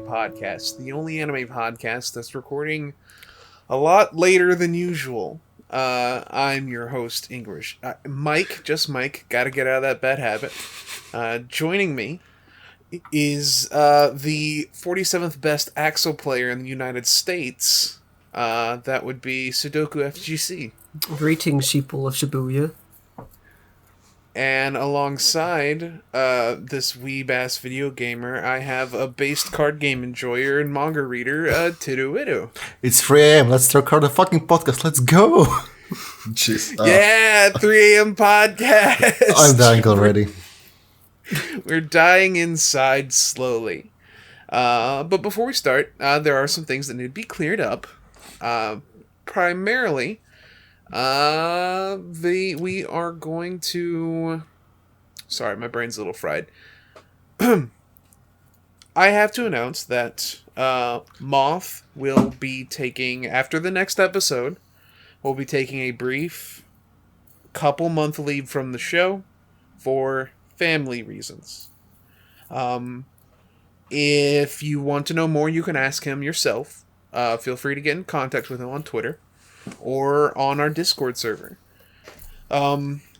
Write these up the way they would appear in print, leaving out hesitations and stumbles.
podcast, the only anime podcast that's recording a lot later than usual. I'm your host, English. Mike, just Mike, gotta get out of that bad habit. Joining me is the 47th best Axel player in the United States. That would be Sudoku FGC. Greetings, sheeple of Shibuya. And alongside this weeb-ass video gamer, I have a based card game enjoyer and manga reader, Tiduidu. It's 3 a.m. Let's record a fucking podcast. Let's go. Jeez. Yeah, 3 a.m. podcast. I'm dying already. We're dying inside slowly. But before we start, there are some things that need to be cleared up. Primarily, we are going to... Sorry, my brain's a little fried. I have to announce that Moth will be taking, after the next episode, will be taking a brief couple-month leave from the show for family reasons. If you want to know more, you can ask him yourself. Feel free to get in contact with him on Twitter or on our Discord server.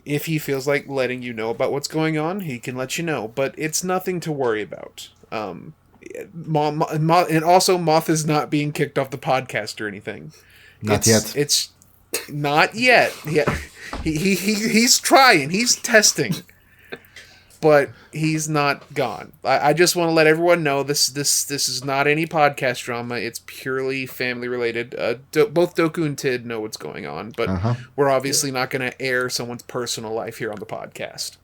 If he feels like letting you know about what's going on, he can let you know, but it's nothing to worry about. And also, Moth is not being kicked off the podcast or anything. Not yet. It's not yet. He's trying. He's testing. But he's not gone. I just want to let everyone know this is not any podcast drama. It's purely family related. Both Doku and Tid know what's going on, but we're obviously not going to air someone's personal life here on the podcast.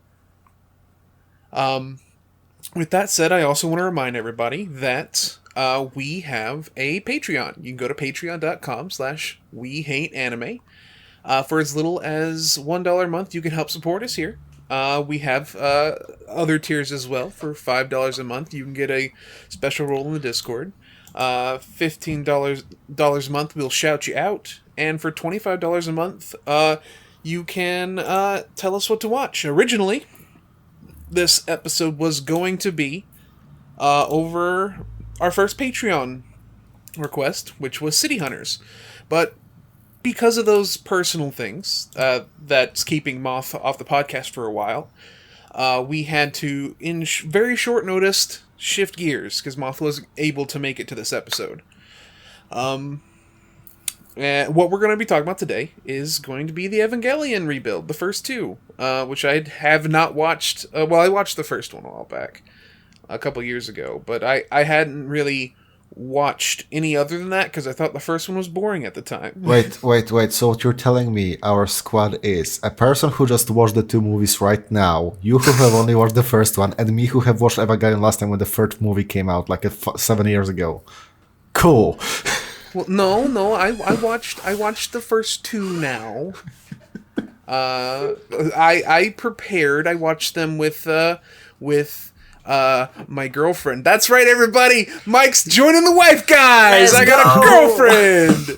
With that said, I also want to remind everybody that we have a Patreon. You can go to patreon.com/wehateanime. For as little as $1 a month, you can help support us here. We have other tiers as well. For $5 a month, you can get a special role in the Discord. $15 a month, we'll shout you out. And for $25 a month, you can tell us what to watch. Originally, this episode was going to be over our first Patreon request, which was City Hunters. But because of those personal things that's keeping Moth off the podcast for a while, we had to, in very short notice, shift gears because Moth wasn't able to make it to this episode. And what we're going to be talking about today is going to be the Evangelion rebuild, the first two, which I have not watched. Well, I watched the first one a while back, a couple years ago, but I hadn't really watched any other than that because I thought the first one was boring at the time. Wait. So what you're telling me our squad is a person who just watched the two movies right now, you who have only watched the first one, and me who have watched Evangelion last time when the third movie came out, like 7 years ago. Cool. Well, no, I watched the first two now. I prepared. I watched them with my girlfriend. That's right, everybody. Mike's joining the wife, guys. I got a girlfriend,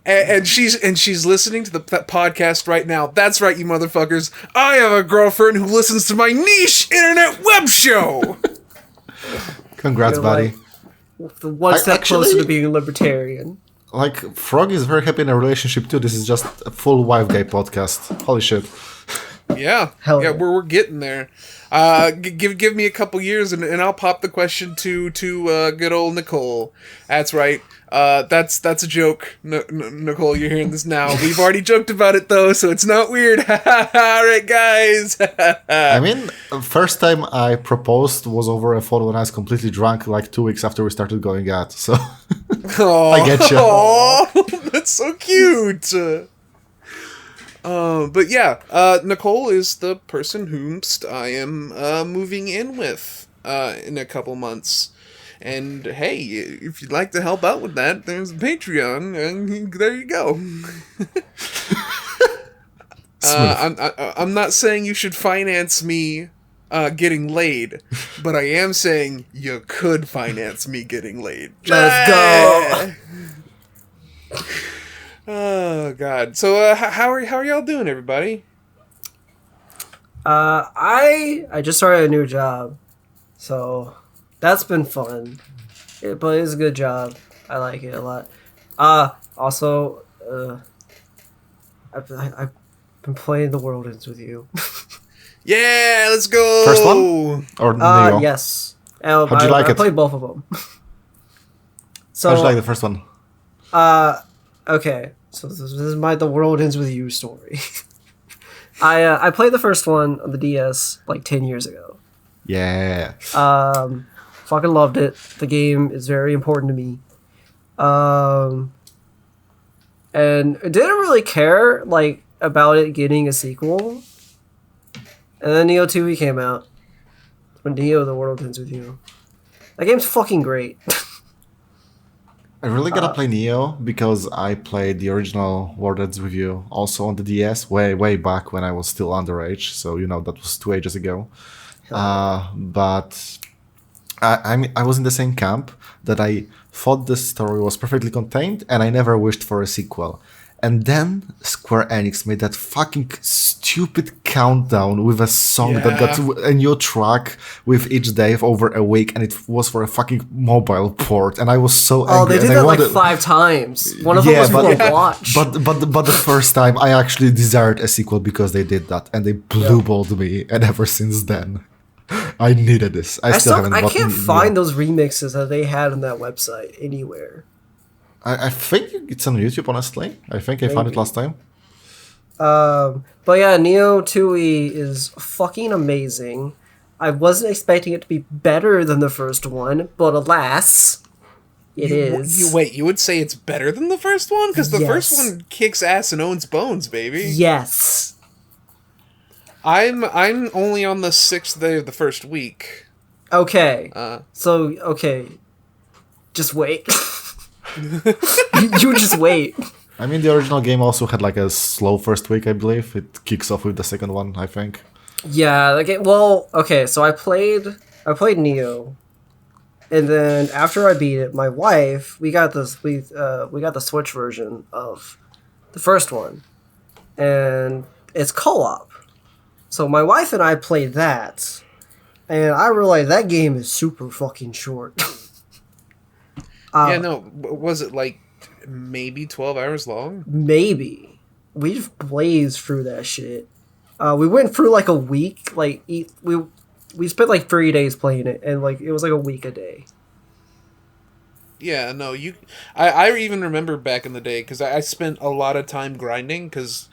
and she's listening to the podcast right now. That's right, you motherfuckers. I have a girlfriend who listens to my niche internet web show. Congrats, buddy. One step closer to being a libertarian. Like, Frog is very happy in a relationship too. This is just a full wife guy podcast. Holy shit. Yeah, Hell yeah. We're getting there. Give me a couple years and I'll pop the question to good old Nicole. That's right. That's a joke. Nicole, you're hearing this now. We've already joked about it though, so it's not weird. All right, guys. I mean, first time I proposed was over a phone when I was completely drunk, like 2 weeks after we started going out. So I get you. Oh, that's so cute. But yeah, Nicole is the person whomst I am moving in with in a couple months. And hey, if you'd like to help out with that, there's Patreon, and there you go. I'm not saying you should finance me getting laid, but I am saying you could finance me getting laid. Let's go. Oh God! So how are y'all doing, everybody? I just started a new job, so that's been fun. but it's a good job. I like it a lot. Also, I've been playing The World Ends with You. Yeah, let's go. First one or Neo? Yes. How'd you like I it? played both of them. So, How'd you like the first one? okay. So this is my The World Ends with You story. I played the first one on the DS like 10 years ago. Yeah. Fucking loved it. The game is very important to me. And I didn't really care like about it getting a sequel. And then Neo 2 came out. When Neo The World Ends with You. That game's fucking great. I really gotta play Neo because I played the original World Ends with You also on the DS way back when I was still underage. So that was 2 ages ago. But I was in the same camp that I thought the story was perfectly contained, and I never wished for a sequel. And then Square Enix made that fucking stupid countdown with a song that got a new track with each day for over a week, and it was for a fucking mobile port. And I was so angry. Oh, they did that like 5 times. One of them was for a watch. But the first time I actually desired a sequel because they did that, and they blue-balled me. And ever since then, I needed this. I still haven't. I can't find those remixes that they had on that website anywhere. I think it's on YouTube, honestly. I think I found it last time. But yeah, Neo 2E is fucking amazing. I wasn't expecting it to be better than the first one, but alas, it is. You would say it's better than the first one? Because the first one kicks ass and owns bones, baby. Yes. I'm only on the 6th day of the first week. Okay. Just wait. You just wait. I mean, the original game also had like a slow first week, I believe. It kicks off with the second one, I think. Yeah, the game. Well, okay, so I played Neo, and then after I beat it, my wife we got the Switch version of the first one, and it's co-op. So my wife and I played that, and I realized that game is super fucking short. Was it like maybe 12 hours long? Maybe. We just blazed through that shit. We went through like a week. Like we spent like 3 days playing it, and like it was like a week a day. Yeah, no, I even remember back in the day because I spent a lot of time grinding because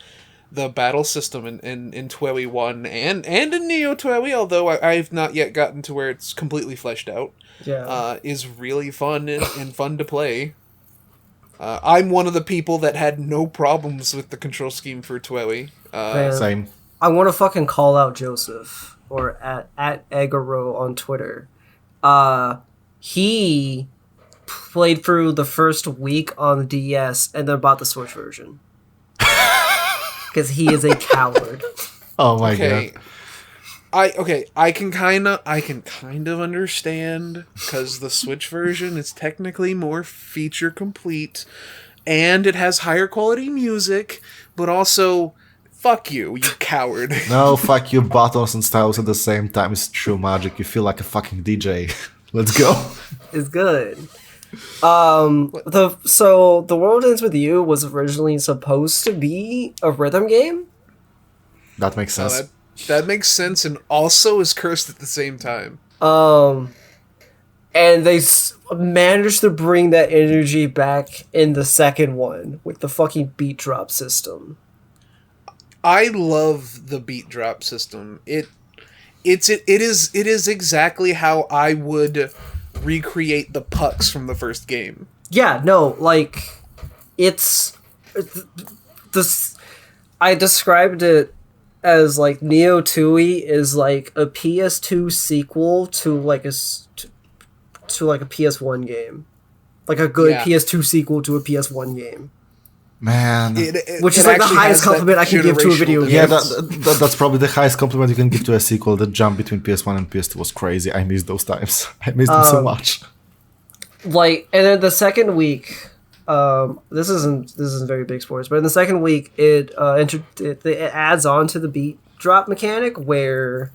the battle system in TWEWY 1 and in Neo TWEWY, although I've not yet gotten to where it's completely fleshed out. Yeah. Is really fun and fun to play. I'm one of the people that had no problems with the control scheme for TWEWY. Same. I want to fucking call out Joseph, or at Egaro on Twitter. He played through the first week on the DS and then bought the Switch version. Because he is a coward. Oh my god. I can kind of understand because the Switch version is technically more feature complete, and it has higher quality music, but also, fuck you coward. No, fuck you, buttons and styles at the same time. It's true magic. You feel like a fucking DJ. Let's go. It's good. The World Ends with You was originally supposed to be a rhythm game. That makes sense. That makes sense, and also is cursed at the same time. And they managed to bring that energy back in the second one with the fucking beat drop system. I love the beat drop system. It is exactly how I would recreate the pucks from the first game. Yeah, no, like it's this. I described it as like Neo 2E is like a PS2 sequel to like a PS1 game, like a good PS2 sequel to a PS1 game. Man, which is like the highest compliment I can give to a video game. Yeah, that's probably the highest compliment you can give to a sequel. The jump between PS1 and PS2 was crazy. I miss those times. I miss them so much. Like, and then the second week, this isn't very big spoilers, but in the second week, it adds on to the beat drop mechanic where,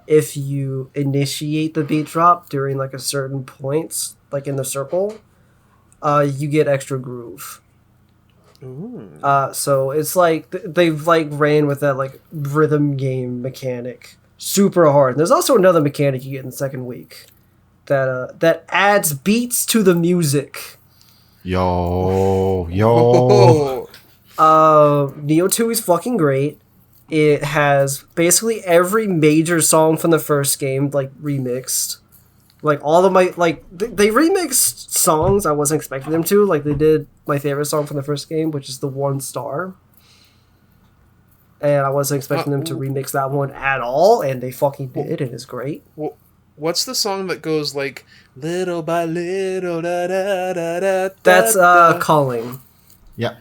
if you initiate the beat drop during like a certain points, like in the circle, you get extra groove. Ooh. So it's like they've like ran with that like rhythm game mechanic super hard. And there's also another mechanic you get in the second week that adds beats to the music. Yo. Neo 2 is fucking great. It has basically every major song from the first game like remixed. Like all of my like they remixed songs I wasn't expecting them to. Like they did my favorite song from the first game, which is the One Star. And I wasn't expecting them to remix that one at all, and they fucking did, and it's great. What's the song that goes like little by little da da da da? That's da. Calling. Yeah.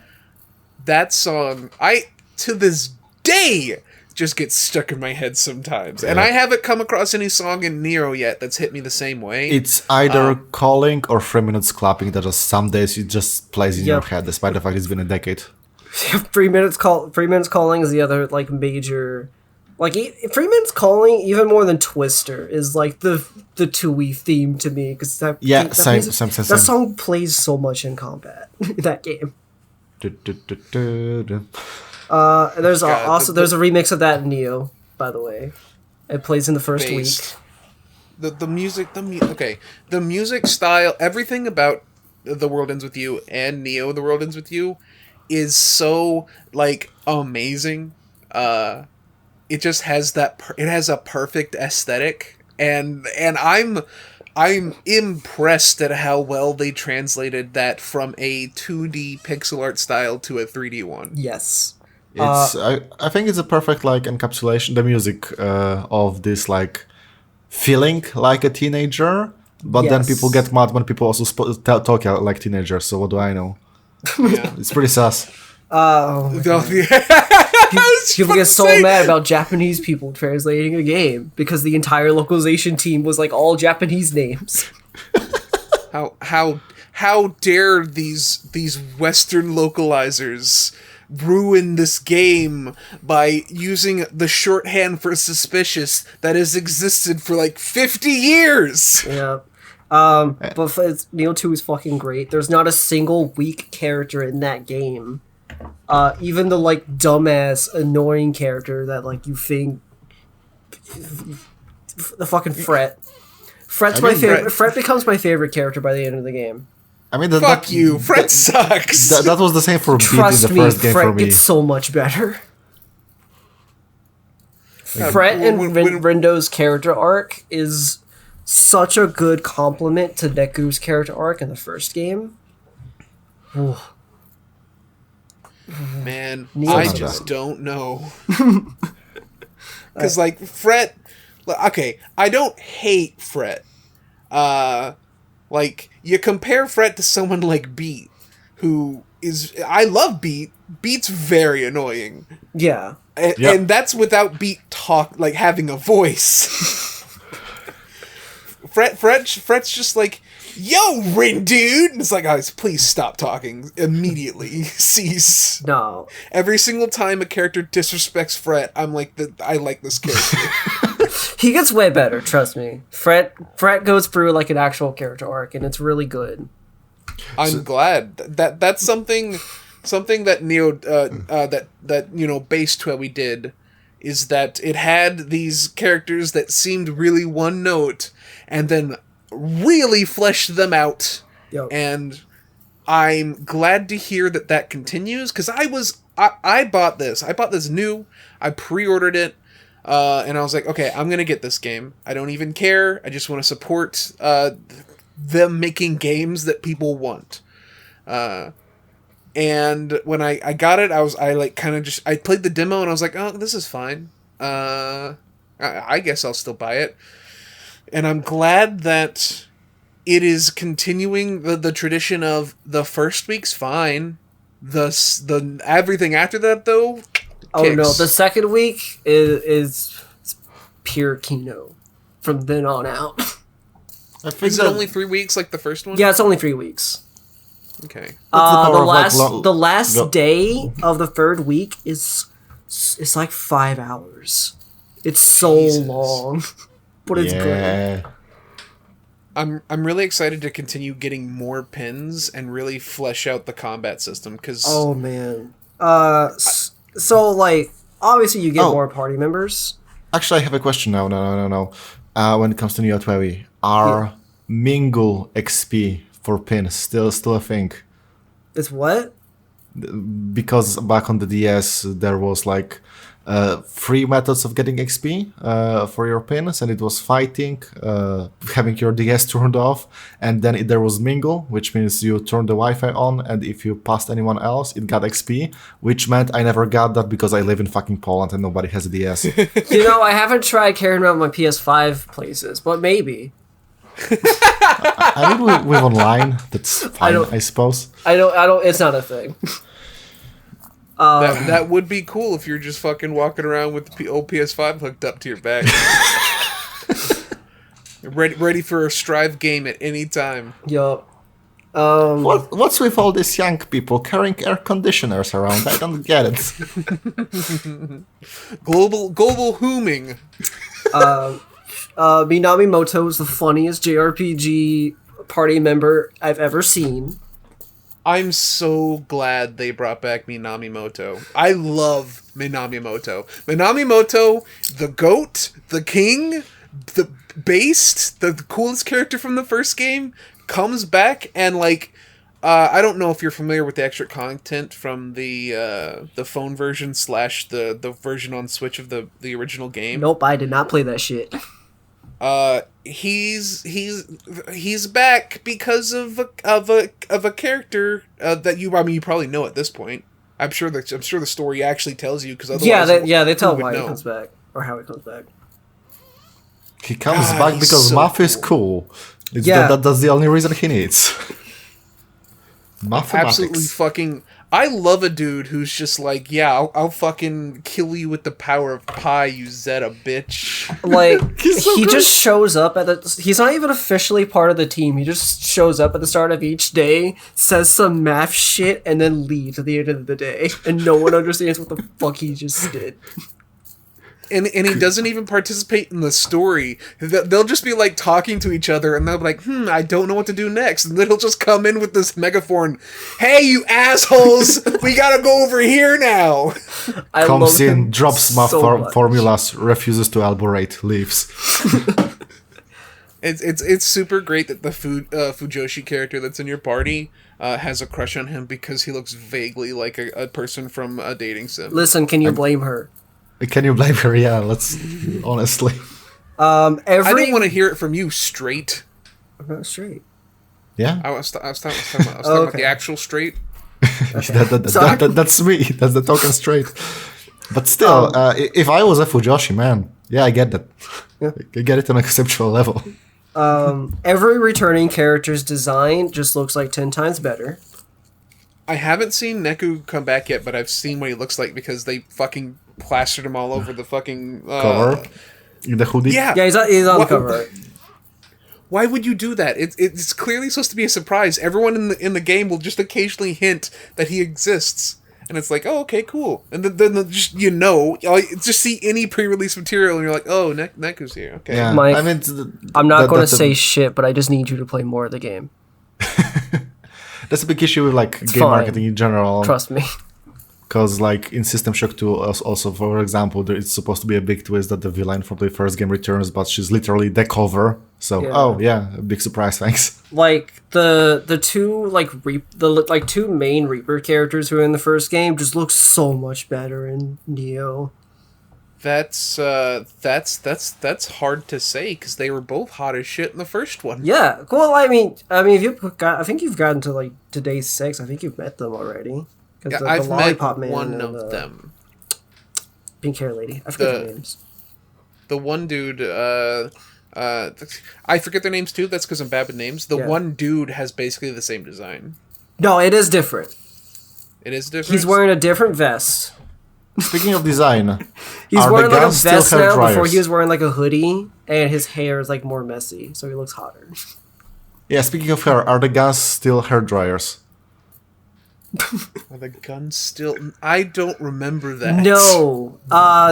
That song, I to this day just gets stuck in my head sometimes, and I haven't come across any song in Nero yet that's hit me the same way. It's either Calling or 3 Minutes Clapping that just some days it just plays in your head, despite the fact it's been a decade. 3 Minutes Calling is the other like major, like 3 Minutes Calling even more than Twister is like the Tui theme to me because that same. That song plays so much in combat in that game. And there's there's a remix of that in Neo, by the way. It plays in the first week. The music style, everything about The World Ends With You and Neo The World Ends With You is so like amazing. It just has it has a perfect aesthetic, and I'm impressed at how well they translated that from a 2D pixel art style to a 3D one. Yes. It's I think it's a perfect like encapsulation, the music of this like feeling like a teenager, but then people get mad when people also talk like teenagers. So what do I know? Yeah. It's pretty sus. People get so mad about Japanese people translating a game because the entire localization team was like all Japanese names. How dare these Western localizers ruin this game by using the shorthand for suspicious that has existed for like 50 years. Yeah. But Neo 2 is fucking great. There's not a single weak character in that game. Even the like dumbass annoying character that like you think the fucking Fret. Fret's my favorite. Fret becomes my favorite character by the end of the game. I mean, fuck you. Fret sucks. That was the same for Beat in the first game Fret for me. gets so much better. Fret and Rendo's character arc is such a good complement to Neku's character arc in the first game. Ooh. Man, I just don't know. Because, like, Fret... Okay, I don't hate Fret. Like, you compare Fret to someone like Beat, who is... I love Beat. Beat's very annoying. Yeah. And that's without Beat having a voice. Fret's just like, yo, Rin dude! And it's like, guys, please stop talking immediately. Cease. No. Every single time a character disrespects Fret, I'm like, I like this character. He gets way better, trust me. Fret goes through like an actual character arc, and it's really good. I'm glad that's something that Neo that you know Base 12 we did is that it had these characters that seemed really one note and then really fleshed them out. Yep. And I'm glad to hear that continues because I bought this new. I pre-ordered it. And I was like, okay, I'm going to get this game. I don't even care. I just want to support them making games that people want. And when I got it, I played the demo and I was like, oh, this is fine. I guess I'll still buy it. And I'm glad that it is continuing the tradition of the first week's fine. The everything after that, though... Oh no, the second week is pure Kino from then on out. Is it only 3 weeks like the first one? Yeah, it's only 3 weeks. Okay. The last day of the third week is like 5 hours. It's so long, but it's good. I'm really excited to continue getting more pins and really flesh out the combat system because Oh man. So like obviously you get Oh. more party members. Actually, I have a question now. No. When it comes to Neo 12, are mingle XP for pins still a thing? It's what? Because back on the DS there was like three methods of getting XP for your pins, and it was fighting, having your DS turned off, and then there was mingle, which means you turn the Wi-Fi on, and if you passed anyone else, it got XP, which meant I never got that because I live in fucking Poland and nobody has a DS. You know, I haven't tried carrying around my PS5 places, but maybe. I mean, with online, that's fine, I suppose. I don't. It's not a thing. that would be cool if you're just fucking walking around with the old PS5 hooked up to your back. ready for a Strive game at any time. Yup. What's with all these young people carrying air conditioners around? I don't get it. Global hooming. Minami Moto is the funniest JRPG party member I've ever seen. I'm so glad they brought back Minamimoto. I love Minamimoto. Minamimoto, the goat, the king, the based, the coolest character from the first game, comes back and like, I don't know if you're familiar with the extra content from the phone version / the version on Switch of the original game. Nope, I did not play that shit. He's back because of a character that you probably know at this point. I'm sure the story actually tells you because otherwise they tell who why would he know? comes back or how he comes back. He comes God, back he's because so Math is cool. That's the only reason he needs. Mathematics. Absolutely fucking. I love a dude who's just like, yeah, I'll fucking kill you with the power of pi, you Zeta bitch. Like so he good. just shows up at the. He's not even officially part of the team. He just shows up at the start of each day, says some math shit, and then leaves at the end of the day, and no one understands what the fuck he just did. And he doesn't even participate in the story. They'll just be like talking to each other, and they'll be like, I don't know what to do next. And then he'll just come in with this megaphone. Hey, you assholes! We gotta go over here now. I Comes love in, him drops math so much. formulas, refuses to elaborate, leaves. It's super great that the Fujoshi character that's in your party has a crush on him because he looks vaguely like a person from a dating sim. Listen, can you blame her? Can you blame her? Yeah, let's honestly. I didn't want to hear it from you straight. I'm not straight. Yeah, I was talking about the actual straight. that's me. That's the token straight. But still, if I was a Fujoshi, man, yeah, I get that. Yeah. I get it on a conceptual level. Every returning character's design just looks like 10 times better. I haven't seen Neku come back yet, but I've seen what he looks like because they fucking plastered him all over the fucking Cover? In the hoodie? Yeah, Yeah, he's on the cover. Right? Why would you do that? It's clearly supposed to be a surprise. Everyone in the game will just occasionally hint that he exists, and it's like, oh, okay, cool. And then just you just see any pre-release material, and you're like, oh, Neku's here. Okay. Yeah. Mike, I mean, I'm not going to that's say shit, but I just need you to play more of the game. that's a big issue with like game fine. marketing in general. Trust me. Because like in System Shock 2, also for example, it's supposed to be a big twist that the villain from the first game returns, but she's literally the cover. So Yeah. a big surprise, thanks. Like the two main Reaper characters who are in the first game just look so much better in Neo. That's hard to say because they were both hot as shit in the first one. Yeah, well, I mean, if I think you've gotten to day 6. I think you've met them already. Yeah, The I've met Lollipop Man one and of them. Pink hair lady. I forget their names. The one dude, I forget their names too. That's because I'm bad with names. The Yeah. one dude has basically the same design. No, it is different. It is different. He's wearing a different vest. Speaking of design, He's are wearing the like a guns still vest hair now. Before dryers? he was wearing like a hoodie, and his hair is like more messy, so he looks hotter. Yeah, speaking of hair, are the guns still hair dryers? Are the guns still? I don't remember that. No,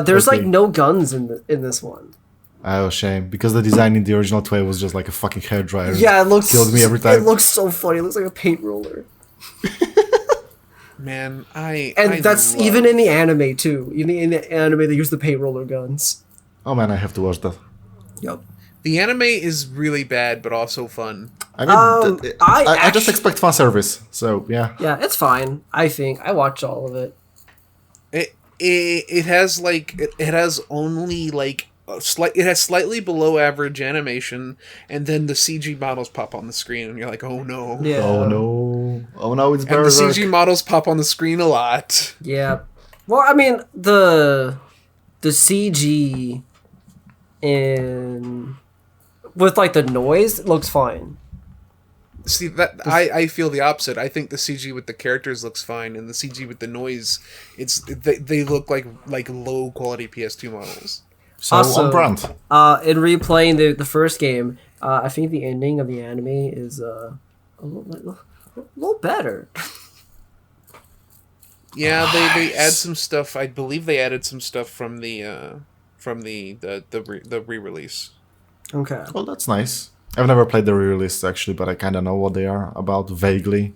there's like Okay. no guns in this one. Oh, shame. Because the design in the original toy was just like a fucking hairdryer. Yeah, it looks Killed me every time. It looks so funny. It looks like a paint roller. Man, And that's even in the anime too. Even in the anime, they use the paint roller guns. Oh man, I have to watch that. Yep. The anime is really bad, but also fun. I mean, I just actu- expect fan service. So yeah. Yeah, it's fine. I think I watched all of it. It has like it has only like it has slightly below average animation, and then the CG models pop on the screen, and you're like, oh no. Yeah. Oh no! Oh no! It's And the Berserk. CG models pop on the screen a lot. Yeah. Well, I mean the CG in with like the noise it looks fine. See that I feel the opposite. I think the CG with the characters looks fine, and the CG with the noise, they look like low quality PS2 models. So Also, on brand. In replaying the first game, I think the ending of the anime is a little better. Yeah, they add some stuff. I believe they added some stuff from the re-release. Okay. Well, that's nice. I've never played the re-release actually, but I kind of know what they are about vaguely.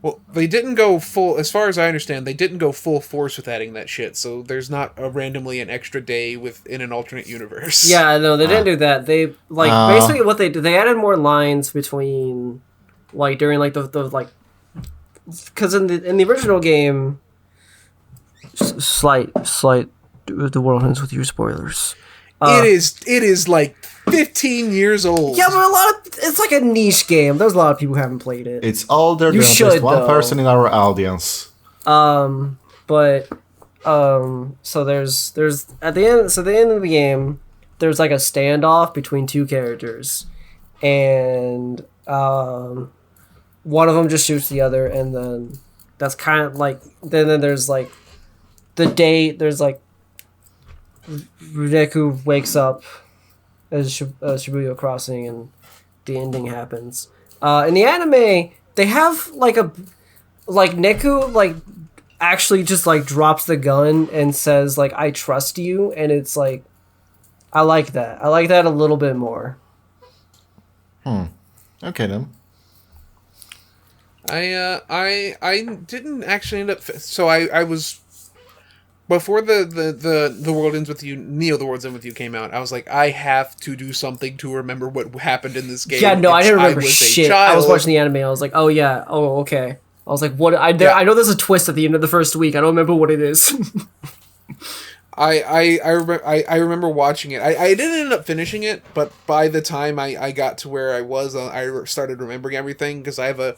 Well, they didn't go full, as far as I understand, they didn't go full force with adding that shit, so there's not randomly an extra day in an alternate universe. Yeah, no, they didn't do that. They basically what they did. They added more lines between, like during like the like, because in the original game, slight the world ends with your spoilers. It is like 15 years old. Yeah, but it's like a niche game. There's a lot of people who haven't played it. It's older than should, just one though. person in our audience. But so there's at the end of the game, there's like a standoff between two characters, and one of them just shoots the other, and then that's kind of like then there's like there's like Rudeku wakes up as Shibuya Crossing, and the ending happens. In the anime, they have like Neku like actually just like drops the gun and says like I trust you, and it's like I like that. I like that a little bit more. Okay then. I didn't actually end up. So I was before the World Ends With You, Neo the World Ends With You came out. I was like, I have to do something to remember what happened in this game. Yeah, no, I didn't remember was a shit. child. I was watching the anime. I was like, oh yeah, oh okay. I was like, what? I know there's a twist at the end of the first week. I don't remember what it is. I remember watching it. I didn't end up finishing it, but by the time I got to where I was, I started remembering everything, because I have a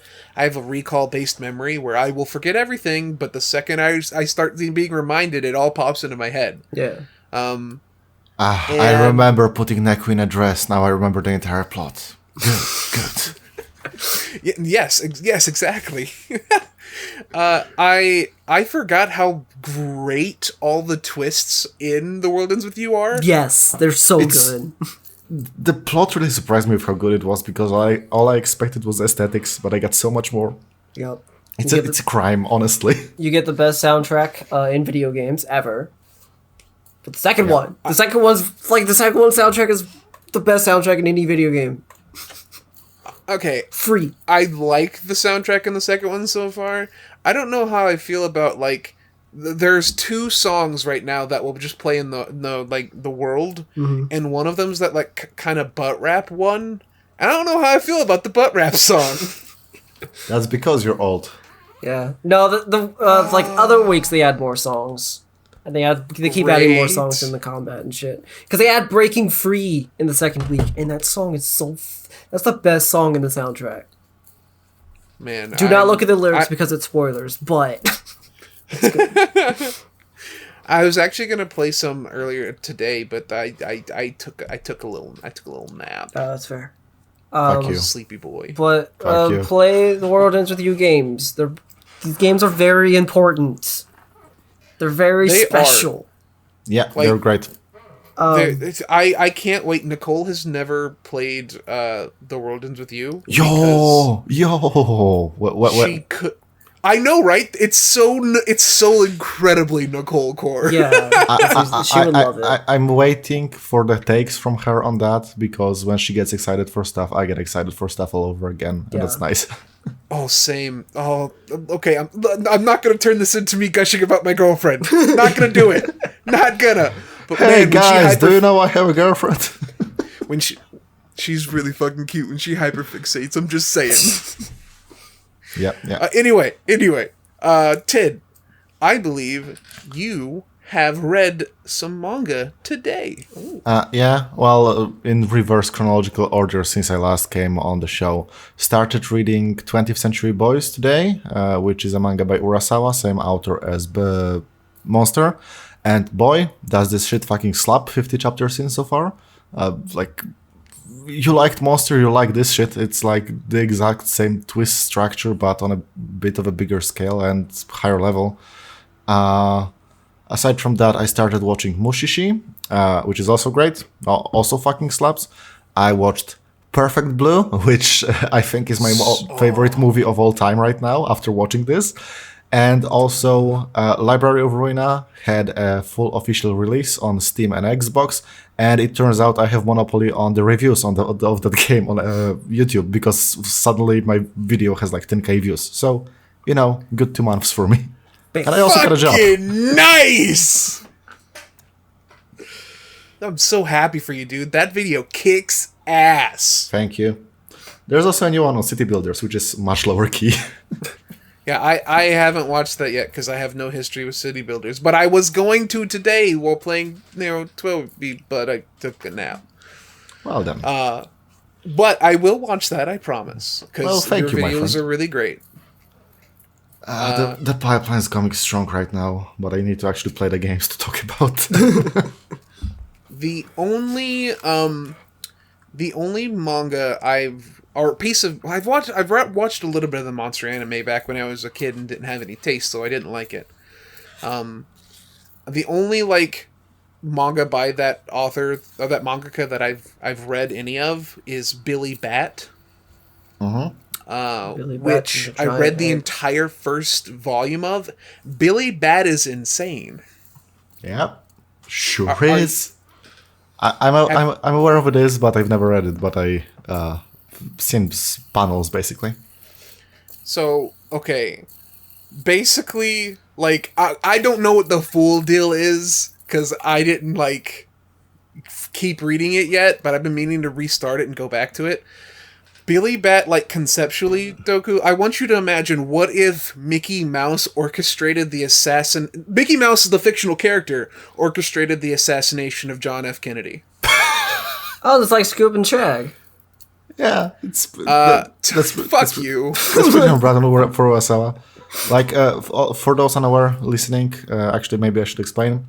recall based memory where I will forget everything, but the second I start being reminded, it all pops into my head. Yeah. I remember putting Neku in a dress. Now I remember the entire plot. Good. Yes, exactly. I forgot how great all the twists in The World Ends With You are. Yes, they're so good. The plot really surprised me with how good it was, because all I expected was aesthetics, but I got so much more. Yep. It's a crime, honestly. You get the best soundtrack in video games ever. But the second one soundtrack is the best soundtrack in any video game. Okay, Free. I like the soundtrack in the second one so far. I don't know how I feel about like there's two songs right now that will just play in the world, and one of them's that like kind of butt rap one. And I don't know how I feel about the butt rap song. That's because you're old. Yeah. No, like other weeks they add more songs. And they keep adding more songs in the combat and shit. Because they add Breaking Free in the second week, and that song is that's the best song in the soundtrack. Man, Do not look at the lyrics because it's spoilers, but it's good. I was actually gonna play some earlier today, but I took a little nap. That's fair. Fuck I you. was a sleepy boy. But Fuck you. play The World Ends With You games. These games are very important. They're very special. Yeah, Like- they're great. I can't wait. Nicole has never played The World Ends With You. Yo! She What? could. I know, right? It's so incredibly Nicole Core. Yeah, she would love it. I'm waiting for the takes from her on that because when she gets excited for stuff, I get excited for stuff all over again, and that's Yeah. nice. Oh, same. Oh, okay. I'm not gonna turn this into me gushing about my girlfriend. Not gonna do it. Not gonna. But Hey man, when guys, she do you know I have a girlfriend? when she's really fucking cute when she hyperfixates. I'm just saying. Yeah. Anyway, Tid, I believe you have read some manga today. Yeah, well, in reverse chronological order since I last came on the show. Started reading 20th Century Boys today, which is a manga by Urasawa, same author as Monster. And boy, does this shit fucking slap, 50 chapters in so far. Like, you liked Monster, you like this shit. It's like the exact same twist structure, but on a bit of a bigger scale and higher level. Aside from that, I started watching Mushishi, which is also great. Also fucking slaps. I watched Perfect Blue, which I think is my favorite movie of all time right now after watching this. And also, Library of Ruina had a full official release on Steam and Xbox. And it turns out I have monopoly on the reviews of that game on YouTube because suddenly my video has like 10k views. So, good 2 months for me. And I also got a job. Fucking nice! I'm so happy for you, dude. That video kicks ass. Thank you. There's also a new one on City Builders, which is much lower key. Yeah, I haven't watched that yet because I have no history with City Builders. But I was going to today while playing 12B, but I took a nap. Well done. But I will watch that, I promise. Because thank your you, my videos friend. are really great. The pipeline is coming strong right now, but I need to actually play the games to talk about. The only manga I've watched a little bit of the Monster anime back when I was a kid and didn't have any taste, so I didn't like it. The only manga by that author or that mangaka that I've read any of is Billy Bat. Billy Bat Which is a I giant read the egg. entire first volume of. Billy Bat is insane. Yeah, sure Are- is. I'm aware of it is, but I've never read it. But I seen panels basically. So, okay. Basically, I don't know what the full deal is, because I didn't, keep reading it yet, but I've been meaning to restart it and go back to it. Billy Bat, conceptually, Doku, I want you to imagine, what if Mickey Mouse orchestrated the Mickey Mouse is the fictional character, orchestrated the assassination of John F. Kennedy. Oh, it's like Scoop and Shag. Yeah, it's Fuck you. That's pretty on brand for Urasawa. For those unaware listening, actually maybe I should explain.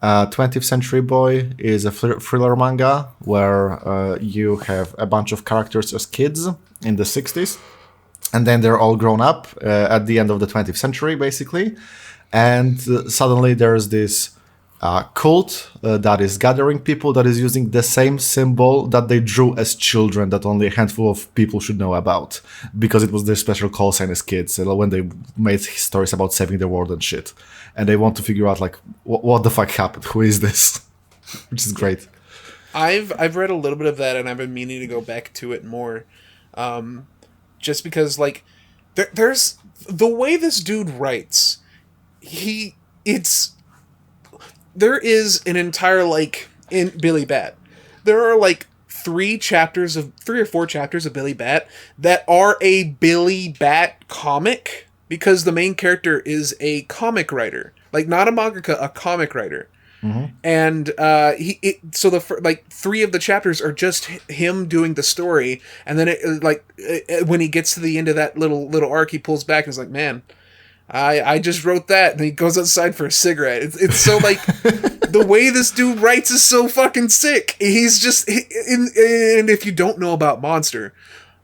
20th Century Boy is a thriller manga where you have a bunch of characters as kids in the 60s, and then they're all grown up at the end of the 20th century, basically. And suddenly there's this cult that is gathering people that is using the same symbol that they drew as children that only a handful of people should know about, because it was their special call sign as kids when they made stories about saving the world and shit. And they want to figure out what the fuck happened, who is this? Which is great. I've read a little bit of that, and I've been meaning to go back to it more, just because there's the way this dude writes. There is an entire in Billy Bat. There are 3 or 4 chapters of Billy Bat that are a Billy Bat comic, because the main character is a comic writer, not a mangaka, a comic writer. Mm-hmm. And so the 3 of the chapters are just him doing the story, and then when he gets to the end of that little arc, he pulls back and is like, man, I just wrote that, and he goes outside for a cigarette. It's so the way this dude writes is so fucking sick. He's just and if you don't know about Monster,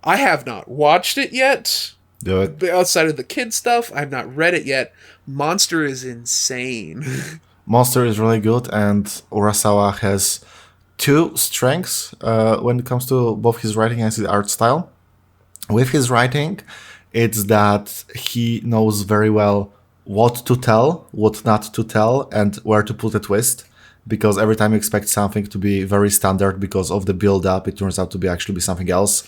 I have not watched it yet. Do it. Outside of the kid stuff, I've not read it yet. Monster is insane. Monster is really good, and Urasawa has 2 strengths when it comes to both his writing and his art style. With his writing, It's that he knows very well what to tell, what not to tell, and where to put a twist. Because every time you expect something to be very standard because of the build-up, it turns out to be actually be something else.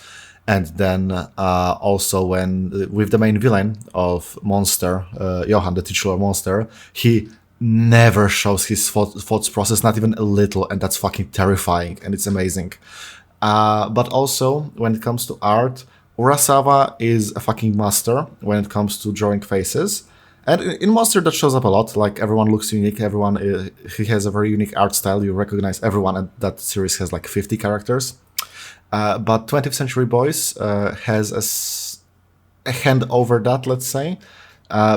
And then also when with the main villain of Monster, Johan, the titular monster, he never shows his thoughts process, not even a little, and that's fucking terrifying, and it's amazing. But also, when it comes to art, Urasawa is a fucking master when it comes to drawing faces. And in Monster, that shows up a lot. Like, everyone looks unique. Everyone, he has a very unique art style. You recognize everyone, and that series has like 50 characters. But 20th Century Boys has a hand over that, let's say,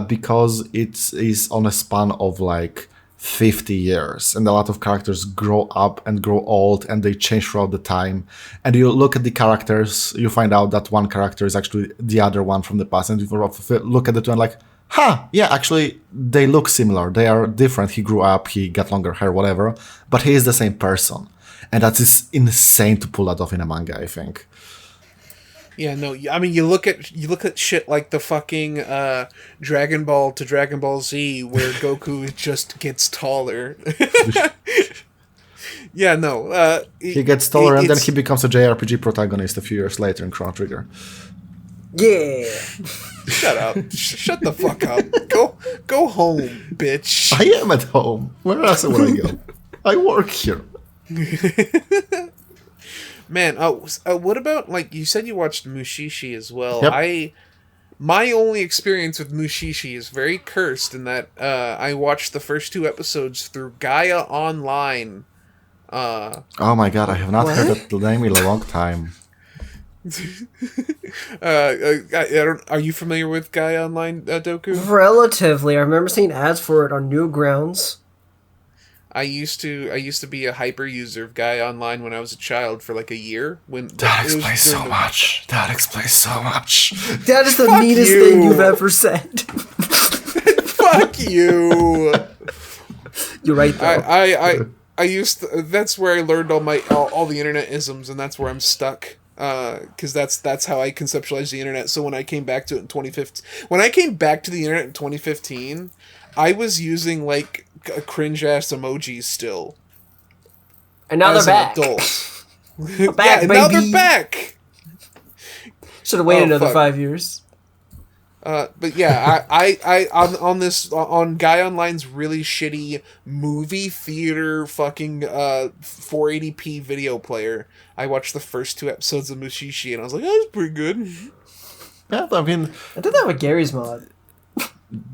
because it is on a span of like 50 years, and a lot of characters grow up and grow old, and they change throughout the time. And you look at the characters, you find out that one character is actually the other one from the past, and you look at the two and like, yeah, actually, they look similar. They are different. He grew up, he got longer hair, whatever, but he is the same person. And that is insane to pull that off in a manga, I think. Yeah, no, I mean, you look at shit like the fucking Dragon Ball to Dragon Ball Z, where Goku just gets taller. Yeah, no. He gets taller, and then he becomes a JRPG protagonist a few years later in Chrono Trigger. Yeah. Shut up. Shut the fuck up. Go home, bitch. I am at home. Where else would I go? I work here. Man, what about, like, you said you watched Mushishi as well. Yep. My only experience with Mushishi is very cursed in that I watched the first 2 episodes through Gaia Online. Oh my god, I have not heard that name in a long time. Are you familiar with Gaia Online, Doku? Relatively. I remember seeing ads for it on Newgrounds. I used to be a hyper user of Gaia Online when I was a child for like a year. That explains so much. That explains so much. That is the meanest thing you've ever said. Fuck you. You're right though. I used to, that's where I learned all the internet isms, and that's where I'm stuck. Because that's how I conceptualized the internet. So when I came back to it in 2015, when I came back to the internet in 2015, I was using like cringe ass emojis still. And now they're back. Adult. We're back, yeah, baby. now they're back. Should have waited another 5 years. But yeah, I on Guy Online's really shitty movie theater fucking 480p video player, I watched the first 2 episodes of Mushishi and I was like, oh, that's pretty good. Yeah, I mean, I did that with Gary's mod.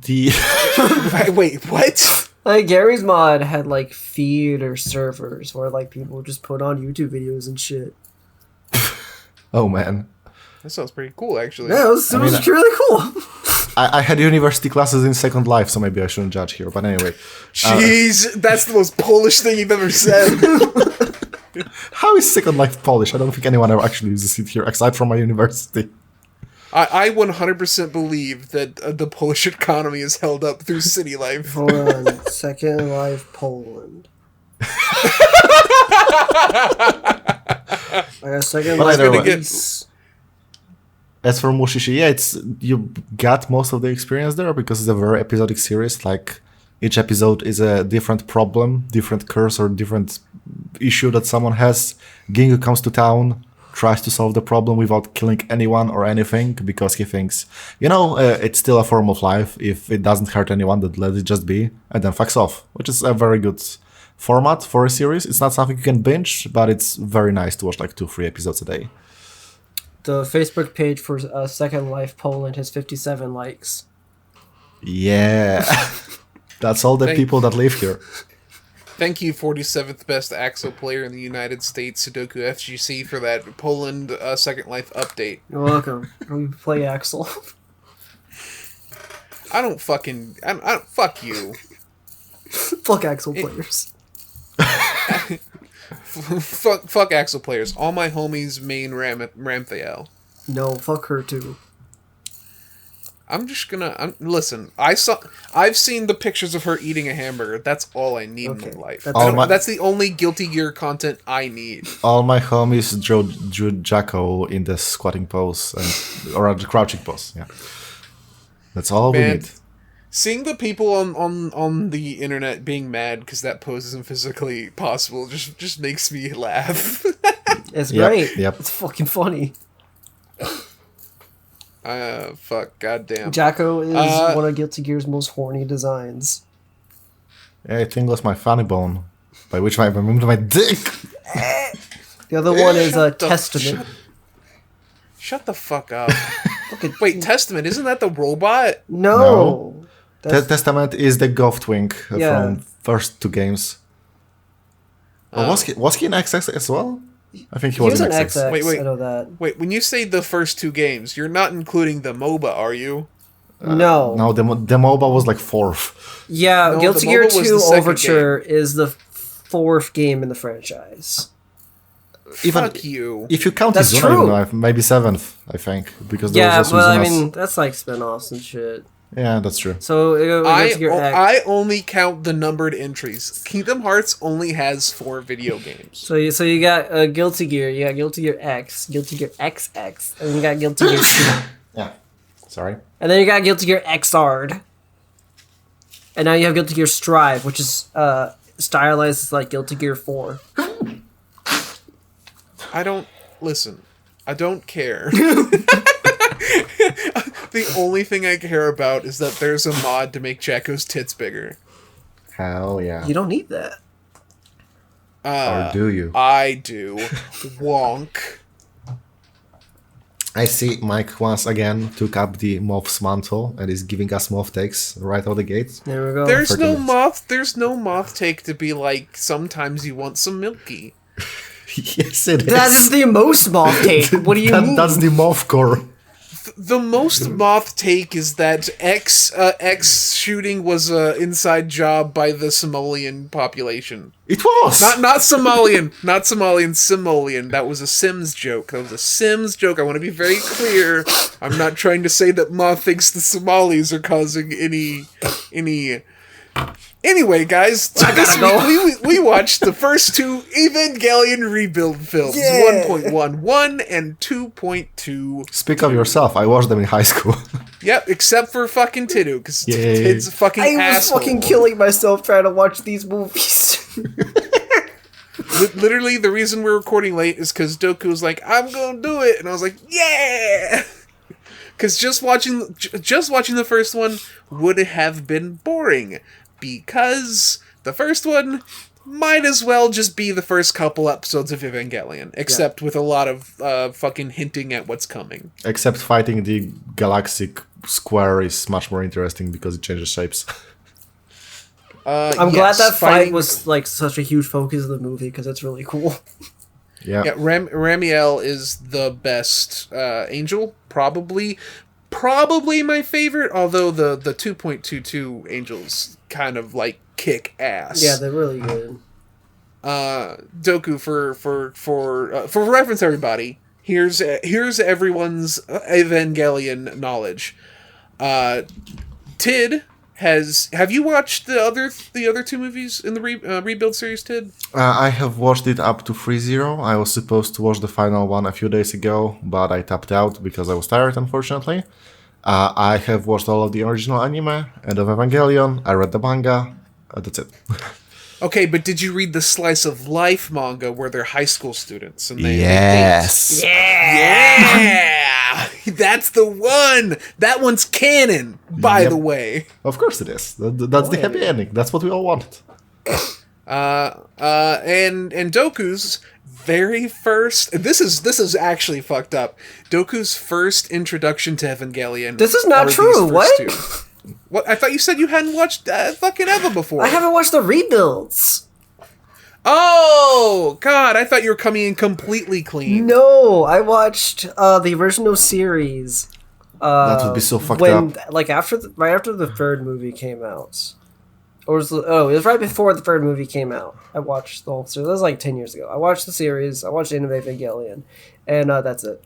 Wait, what? Like, Gary's mod had like feed or servers where like people would just put on YouTube videos and shit. Oh man, that sounds pretty cool, actually. Yeah, it was really cool. I had university classes in Second Life, so maybe I shouldn't judge here. But anyway, jeez, that's the most Polish thing you've ever said. How is Second Life Polish? I don't think anyone ever actually uses it here, aside from my university. I 100% believe that the Polish economy is held up through city life. Hold on. Second Life Poland. I got Second But Life either way. Greece. As for Mushishi, yeah, you got most of the experience there because it's a very episodic series. Like, each episode is a different problem, different curse, or different issue that someone has. Gingu comes to town, tries to solve the problem without killing anyone or anything because he thinks, it's still a form of life. If it doesn't hurt anyone, then let it just be, and then fucks off, which is a very good format for a series. It's not something you can binge, but it's very nice to watch like 2-3 episodes a day. The Facebook page for Second Life Poland has 57 likes. Yeah. That's all the people that live here. Thank you, 47th best Axel player in the United States, Sudoku FGC, for that Poland Second Life update. You're welcome. We play Axel. I don't fuck you. Fuck Axel players. fuck Axel players. All my homies main Ramthael. No, fuck her too. I'm just gonna listen. I've seen the pictures of her eating a hamburger. That's all I need Okay, in life. that's- That's the only Guilty Gear content I need. All my homies drew Jacko in the squatting pose or the crouching pose. Yeah, that's all we Man, need. seeing the people on the internet being mad because that pose isn't physically possible just makes me laugh. It's Yep, great. yep. It's fucking funny. Fuck, goddamn. Jacko is one of Guilty Gear's most horny designs. Yeah, I think that's my funny bone, by which I remember my dick. The other one is Shut the- Testament. Shut the fuck up. Fucking- Wait, Testament, isn't that the robot? No. That's- Testament is the Goth Twink Yeah. from first two games. Oh, was he in XX as well? I think he he was was in an XX. XX. Wait. I know that. Wait, when you say the first two games, you're not including the MOBA, are you? No. No, the MOBA was like fourth. Yeah, No, Guilty the Gear MOBA was 2 the second Overture is the fourth game in the franchise. Even Fuck you. if you count That's his true. maybe seventh, I think, because there Yeah, was but also I Zunas. mean, that's like spin-offs and shit. Yeah, that's true. So, Guilty Gear X. I only count the numbered entries. Kingdom Hearts only has 4 video games. So you got Guilty Gear, you got Guilty Gear X, Guilty Gear XX, and then you got Guilty Gear 2. Yeah. Sorry. And then you got Guilty Gear Xrd. And now you have Guilty Gear Strive, which is stylized as like Guilty Gear 4. I don't care. The only thing I care about is that there's a mod to make Jacko's tits bigger. Hell yeah. You don't need that. Or do you? I do. Wonk. I see Mike once again took up the Moth's mantle and is giving us Moth takes right out the gate. There we go. There's 30 no minutes. moth. There's no moth take to be like. Sometimes you want some milky. Yes, it is. That is the most moth take. What do you mean? That's the Moth core. The most moth take is that X shooting was a inside job by the Somalian population. It was. Not Somalian, not Somalian, Simolean. That was a Sims joke. That was a Sims joke. I want to be very clear. I'm not trying to say that Moth thinks the Somalis are causing any. Anyway, guys, this week we watched the first 2 Evangelion rebuild films, Yeah. 1.11 and 2.2. Speak of yourself. I watched them in high school. Yep, except for fucking Tidu, because Yay. Tid's a fucking I was asshole. fucking killing myself trying to watch these movies. Literally, the reason we're recording late is because Doku was like, "I'm gonna do it," and I was like, "Yeah!" Because just watching the first one would have been boring, because the first one might as well just be the first couple episodes of Evangelion, except with a lot of fucking hinting at what's coming. Except fighting the galactic square is much more interesting because it changes shapes. I'm glad that fight was like such a huge focus of the movie because it's really cool. Yeah. Yeah, Ramiel is the best angel, probably my favorite. Although the 2.22 angels kind of like kick ass. Yeah, they're really good. Doku for reference, everybody. Here's everyone's Evangelion knowledge. Tid. Have you watched the other 2 movies in the rebuild series, Tid? I have watched it up to 3.0. I was supposed to watch the final one a few days ago, but I tapped out because I was tired, unfortunately. I have watched all of the original anime, End of Evangelion. I read the manga. That's it. Okay, but did you read the Slice of Life manga where they're high school students and they Yes. Yeah, that's the one. That one's canon, by Yep. the way. Of course it is. That's the happy ending. That's what we all wanted. And Doku's very first. This is actually fucked up. Doku's first introduction to Evangelion. This is not are these true, first what? 2. What? I thought you said you hadn't watched fucking Eva before. I haven't watched the rebuilds. Oh God! I thought you were coming in completely clean. No, I watched the original series. That would be so fucked when, up. like right after the third movie came out, or it was right before the third movie came out. I watched the whole series. That was like 10 years ago. I watched the series. I watched End of Evangelion, and that's it.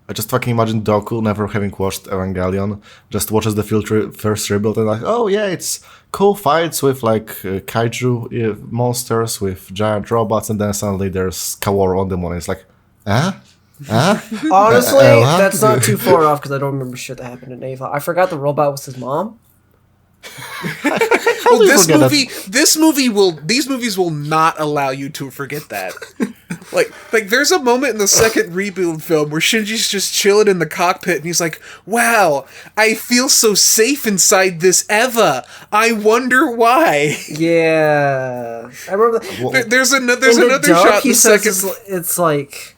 I just fucking imagine Doku never having watched Evangelion, just watches the first rebuild and like, oh yeah, it's cool fights with like kaiju monsters with giant robots, and then suddenly there's Kaworu on the moon. And it's like, huh? Huh? Honestly, what? that's not too far off because I don't remember shit that happened in Ava. I forgot the robot was his mom. Well, these movies will not allow you to forget that. like there's a moment in the second rebuild film where Shinji's just chilling in the cockpit and he's like, "Wow, I feel so safe inside this Eva. I wonder why." Yeah, I remember. There's another Dub, shot. He says it's like.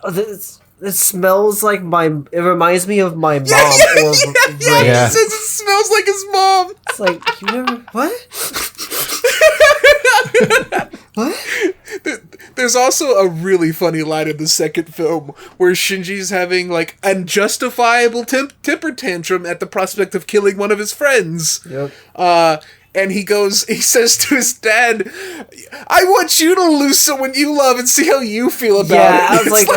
It smells like my. It reminds me of my mom. Yeah. Yeah. He says it smells like his mom. It's like you never what? What? There's also a really funny line in the second film where Shinji's having like a justifiable temper tantrum at the prospect of killing one of his friends. Yep. And he says to his dad, "I want you to lose someone you love and see how you feel about it." I was like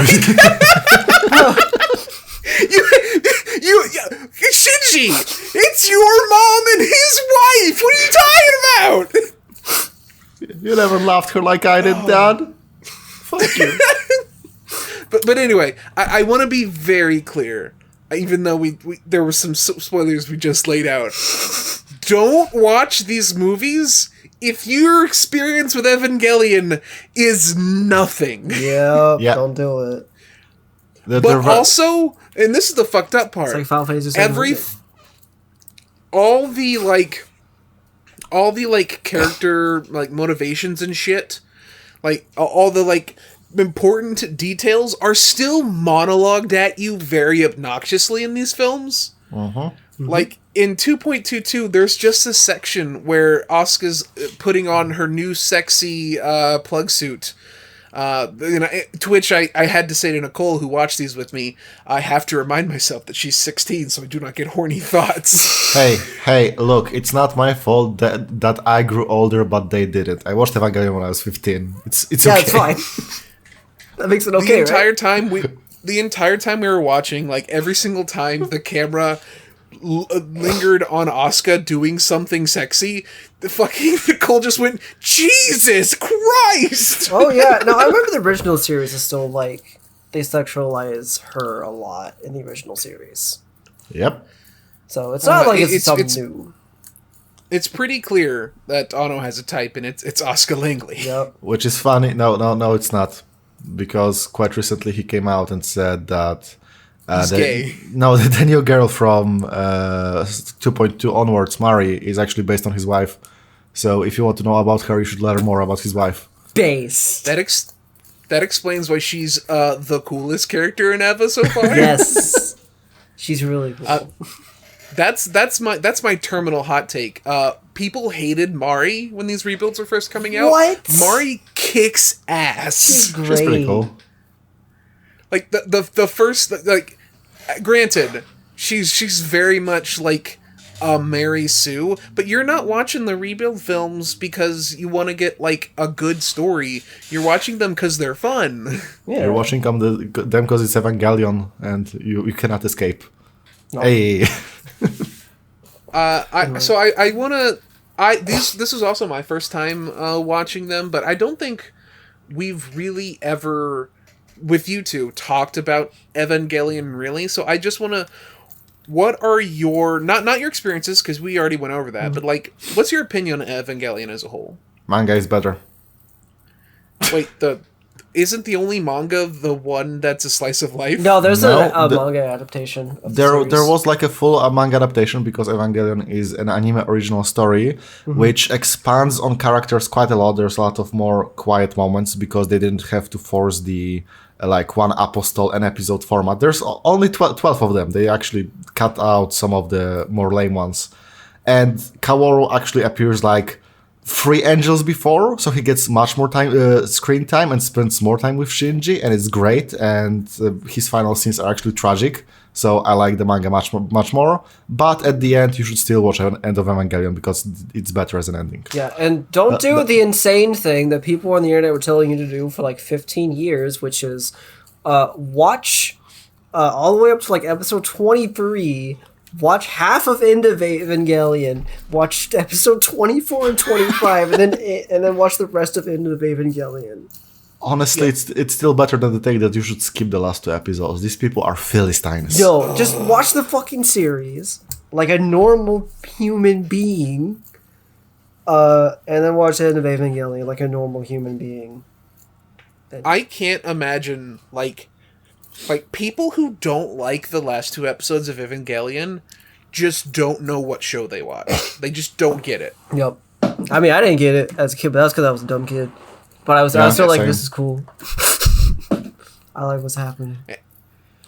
Shinji, it's your mom and his wife. What are you talking about? You never loved her like I did, Dad. Fuck you. But anyway, I want to be very clear, even though we there were some spoilers we just laid out. Don't watch these movies if your experience with Evangelion is nothing. yeah, Yeah. don't do it. But also, and this is the fucked up part. It's like Final Fantasy VII. All the like character like motivations and shit, like all the like important details are still monologued at you very obnoxiously in these films. Like in 2.22, there's just a section where Asuka's putting on her new sexy plug suit. To which I had to say to Nicole, who watched these with me, I have to remind myself that she's 16, so I do not get horny thoughts. Hey, look, it's not my fault that I grew older, but they didn't. I watched Evangelion when I was 15. It's okay. It's fine. That makes it okay, The entire time we were watching, like every single time the camera lingered on Asuka doing something sexy, the fucking Nicole just went, "Jesus Christ!" Oh yeah, no, I remember the original series is still like they sexualize her a lot in the original series. Yep. So it's not like it's something it's new. It's pretty clear that Anno has a type, and it's Asuka Langley. Yep. Which is funny. No, it's not. Because quite recently he came out and said that He's gay. No, the new girl from 2.2 onwards, Mari, is actually based on his wife. So if you want to know about her, you should learn more about his wife. Base. That explains why she's the coolest character in Eva so far. Yes. She's really cool. That's my terminal hot take. People hated Mari when these rebuilds were first coming out. What? Mari kicks ass. She's great. She's pretty cool. Like the first, like, granted, she's very much like Mary Sue, but you're not watching the rebuild films because you want to get like a good story. You're watching them because they're fun. Yeah. You're watching them because it's Evangelion and you cannot escape. No. Hey. This was also my first time watching them, but I don't think we've really ever, with you two, talked about Evangelion really. So I just want to, what are your, not your experiences, because we already went over that, but like, what's your opinion on Evangelion as a whole? Manga is better. Wait, isn't the only manga the one that's a slice of life? No, there's a manga adaptation. Of there the series. was like a full manga adaptation because Evangelion is an anime original story, which expands on characters quite a lot. There's a lot of more quiet moments because they didn't have to force the like one apostle an episode format. There's only 12 of them. They actually cut out some of the more lame ones. And Kaworu actually appears like 3 angels before, so he gets much more time, screen time, and spends more time with Shinji, and it's great. And his final scenes are actually tragic, so I like the manga much more. But at the end, you should still watch End of Evangelion because it's better as an ending. Yeah, and don't do the insane thing that people on the internet were telling you to do for like 15 years, which is watch all the way up to like episode 23. Watch half of End of Evangelion. Watch episode 24 and 25, and then watch the rest of End of Evangelion. Honestly, it's still better than the take that you should skip the last 2 episodes. These people are Philistines. No, just watch the fucking series like a normal human being, and then watch End of Evangelion like a normal human being. I can't imagine like people who don't like the last 2 episodes of Evangelion just don't know what show they watch. They just don't get it. Yep. I mean, I didn't get it as a kid, but that's because I was a dumb kid. But I was still like, same. this is cool. I like what's happening.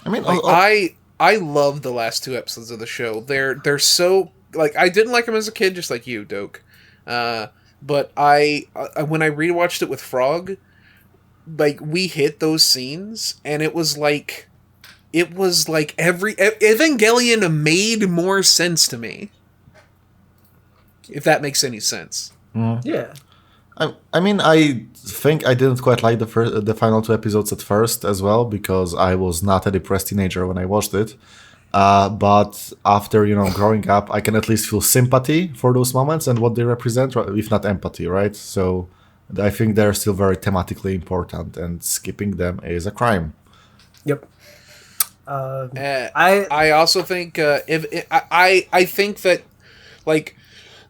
I mean, I love the last 2 episodes of the show. They're so like I didn't like them as a kid, just like you, Doke. But I when I rewatched it with Frog, like we hit those scenes, and it was like every Evangelion made more sense to me. If that makes any sense. Yeah. I mean, I think I didn't quite like the final 2 episodes at first as well, because I was not a depressed teenager when I watched it. But after, growing up, I can at least feel sympathy for those moments and what they represent, if not empathy, right? So I think they're still very thematically important, and skipping them is a crime. Yep. I also think I think that like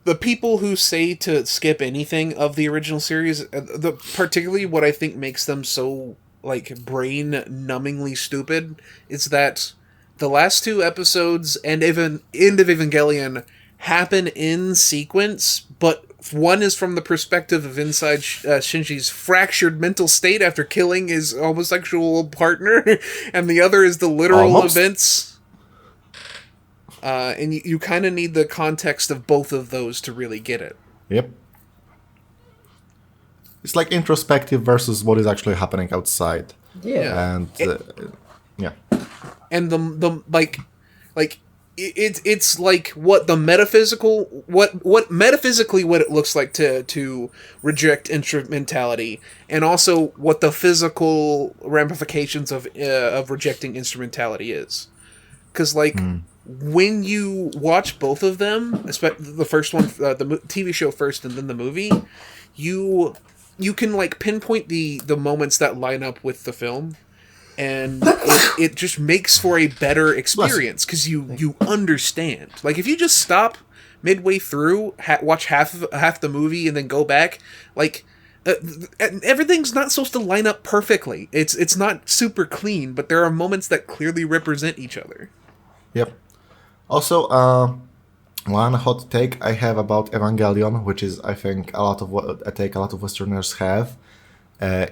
the people who say to skip anything of the original series, particularly what I think makes them so like brain-numbingly stupid, is that the last 2 episodes and even End of Evangelion happen in sequence, but one is from the perspective of inside Shinji's fractured mental state after killing his homosexual partner, and the other is the literal events. And you kind of need the context of both of those to really get it. Yep. It's like introspective versus what is actually happening outside. Yeah. And yeah. And the it's like what the metaphysical what metaphysically what it looks like to reject instrumentality, and also what the physical ramifications of rejecting instrumentality is. Because when you watch both of them, especially the first one, the TV show first and then the movie, you can like pinpoint the moments that line up with the film, and it just makes for a better experience because you understand. Like if you just stop midway through, watch half the movie and then go back, like everything's not supposed to line up perfectly. It's not super clean, but there are moments that clearly represent each other. Yep. Also, one hot take I have about Evangelion, which is I think a lot of Westerners have,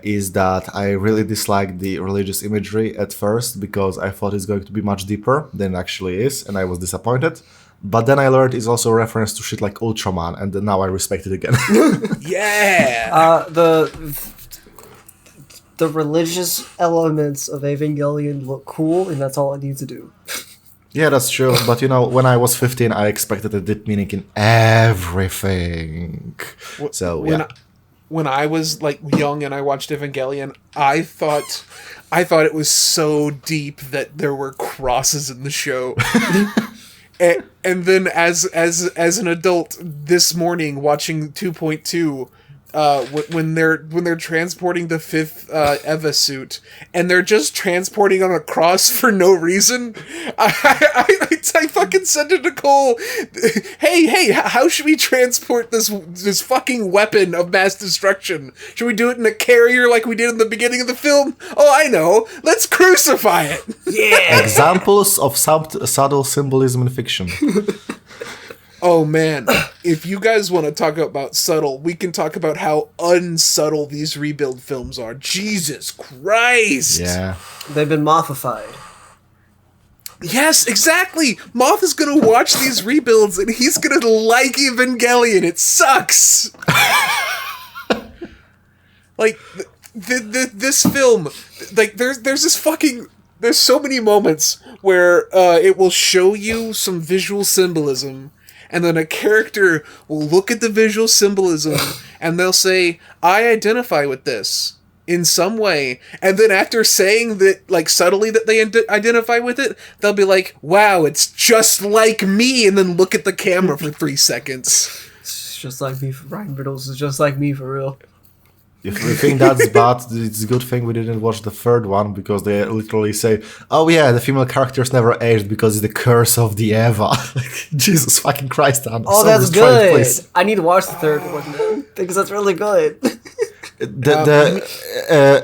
is that I really disliked the religious imagery at first because I thought it's going to be much deeper than it actually is, and I was disappointed. But then I learned it's also a reference to shit like Ultraman, and now I respect it again. Yeah. The religious elements of Evangelion look cool, and that's all it needs to do. Yeah, that's true. But when I was 15, I expected a deep meaning in everything. So when I was like young and I watched Evangelion, I thought it was so deep that there were crosses in the show. and then as an adult this morning watching 2.2, when they're transporting the 5th Eva suit, and they're just transporting on a cross for no reason, I fucking said to Nicole, hey, how should we transport this fucking weapon of mass destruction? Should we do it in a carrier like we did in the beginning of the film? Oh, I know. Let's crucify it. Yeah. Examples of subtle symbolism in fiction. Oh man, if you guys want to talk about subtle, we can talk about how unsubtle these rebuild films are. Jesus Christ! Yeah. They've been mothified. Yes, exactly! Moth is gonna watch these rebuilds and he's gonna like Evangelion. It sucks! Like, this film, like, there's this fucking... There's so many moments where it will show you some visual symbolism, and then a character will look at the visual symbolism and they'll say, I identify with this. in some way, and then after saying that, like, subtly that they identify with it, they'll be like, wow, it's just like me, and then look at the camera for 3 seconds. It's just like me. Ryan Reynolds is just like me for real. If we think that's bad, it's a good thing we didn't watch the third one, because they literally say, oh yeah, the female characters never aged because it's the curse of the Eva. Jesus fucking Christ, Anno. Oh, So that's restrained, good. please. I need to watch the third one then, because that's really good.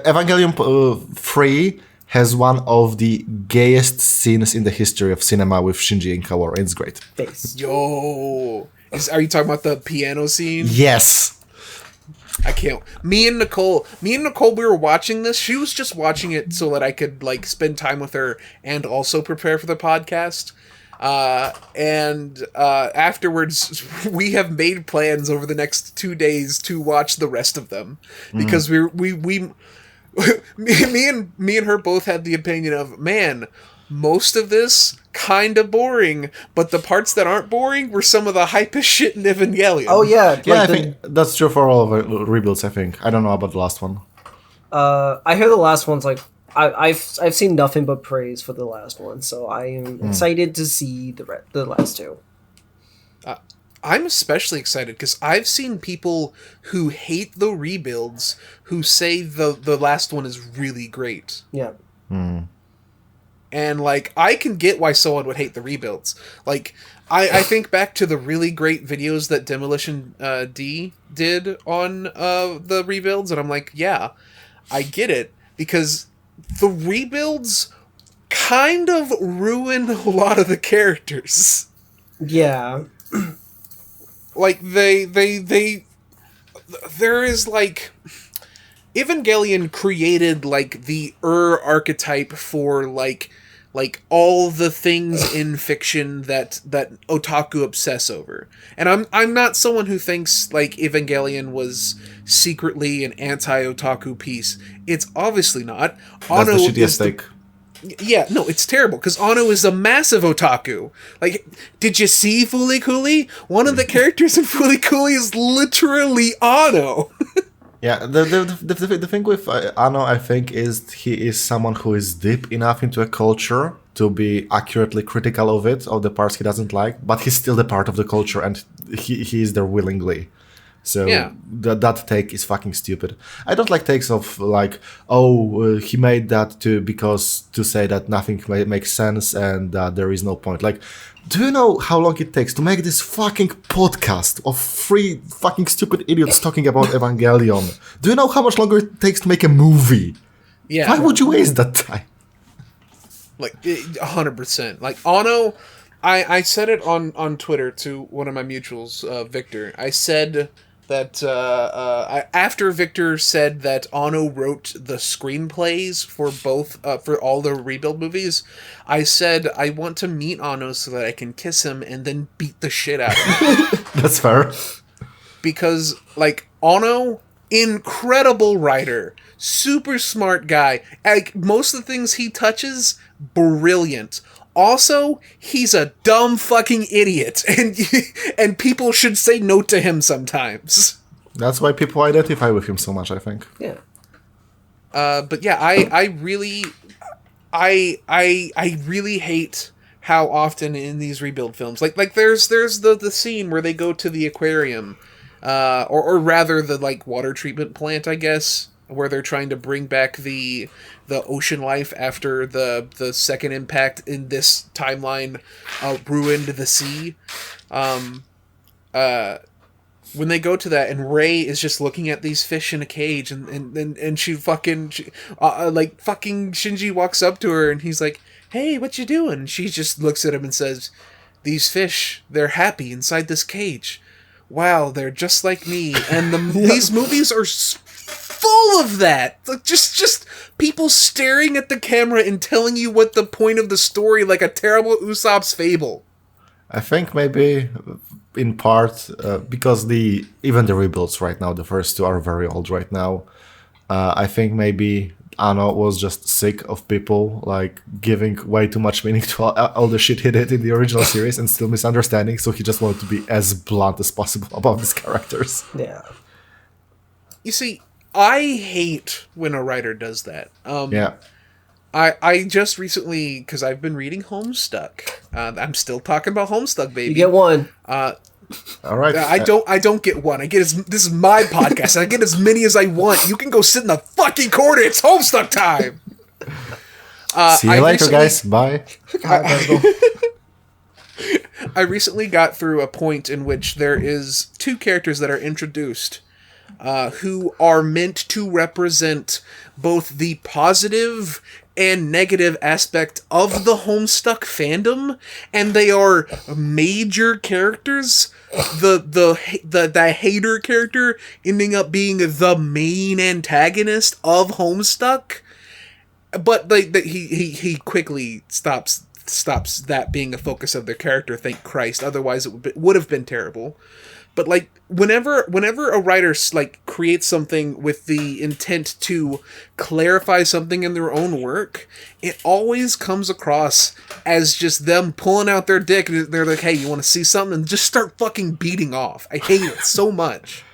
Evangelion 3 has one of the gayest scenes in the history of cinema with Shinji and Kaworu. It's great. Face. Yo, are you talking about the piano scene? Yes. I can't. Me and Nicole, we were watching this. She was just watching it so that I could, like, spend time with her and also prepare for the podcast. Afterwards, we have made plans over the next 2 days to watch the rest of them, because me and her both had the opinion of, man, most of this kind of boring, but the parts that aren't boring were some of the hypest shit in Evangelion. Oh yeah, Yeah, I think that's true for all of the rebuilds, I think. I don't know about the last one. I hear the last one's like I've seen nothing but praise for the last one, so I am excited to see the last two. I'm especially excited because I've seen people who hate the rebuilds who say the last one is really great. Yeah. And, like, I can get why someone would hate the rebuilds. Like, I think back to the really great videos that Demolition D did on the rebuilds, and I'm like, yeah, I get it, because the rebuilds kind of ruin a lot of the characters. Yeah. Like, there is, like, Evangelion created, like, the archetype for, like all the things in fiction that otaku obsess over. And I'm not someone who thinks, like, Evangelion was secretly an anti-otaku piece. It's obviously not. That's the shittiest take. Yeah, no, it's terrible, because Anno is a massive otaku. Like, did you see Fooly Cooly? One of the characters in Fooly Cooly is literally Anno. Yeah, the thing with Anno, I think, is he is someone who is deep enough into a culture to be accurately critical of it, of the parts he doesn't like, but he's still the part of the culture, and he is there willingly. So yeah. that take is fucking stupid. I don't like takes of, like, he made that to say that nothing makes sense and that there is no point. Like, do you know how long it takes to make this fucking podcast of 3 fucking stupid idiots talking about Evangelion? Do you know how much longer it takes to make a movie? Yeah. Why would you waste that time? Like, 100%. Like, Anno, I said it on Twitter to one of my mutuals, Victor. I said that after Victor said that Anno wrote the screenplays for for all the rebuild movies, I said I want to meet Anno so that I can kiss him and then beat the shit out of him. That's fair. Because, like, Anno, incredible writer, super smart guy. Like, most of the things he touches, brilliant. Also, he's a dumb fucking idiot, and people should say no to him sometimes. That's why people identify with him so much, I think. Yeah. But yeah, I really hate how often in these rebuild films, like there's the scene where they go to the aquarium, or rather the, like, water treatment plant, I guess, where they're trying to bring back the ocean life after the second impact in this timeline ruined the sea. When they go to that, and Ray is just looking at these fish in a cage, and she fucking Shinji walks up to her, and he's like, "Hey, what you doing?" And she just looks at him and says, "These fish, they're happy inside this cage. Wow, they're just like me." And these movies are full of that. Like, just people staring at the camera and telling you what the point of the story, like a terrible Usopp's fable. I think maybe in part because even the rebuilds right now, the first 2 are very old right now. I think maybe Anno was just sick of people, like, giving way too much meaning to all the shit he did in the original series and still misunderstanding, so he just wanted to be as blunt as possible about his characters. Yeah. You see, I hate when a writer does that. Yeah. I just recently, because I've been reading Homestuck. I'm still talking about Homestuck, baby. You get one. All right. I don't get one. This is my podcast. I get as many as I want. You can go sit in the fucking corner. It's Homestuck time. See you later, guys. Bye. I recently got through a point in which there is two characters that are introduced who are meant to represent both the positive and negative aspect of the Homestuck fandom, and they are major characters. The hater character ending up being the main antagonist of Homestuck, but he quickly stops that being a focus of their character. Thank Christ. Otherwise, it would have been terrible. But like whenever a writer like creates something with the intent to clarify something in their own work, it always comes across as just them pulling out their dick and they're like, "Hey, you want to see something?" and just start fucking beating off. I hate it so much.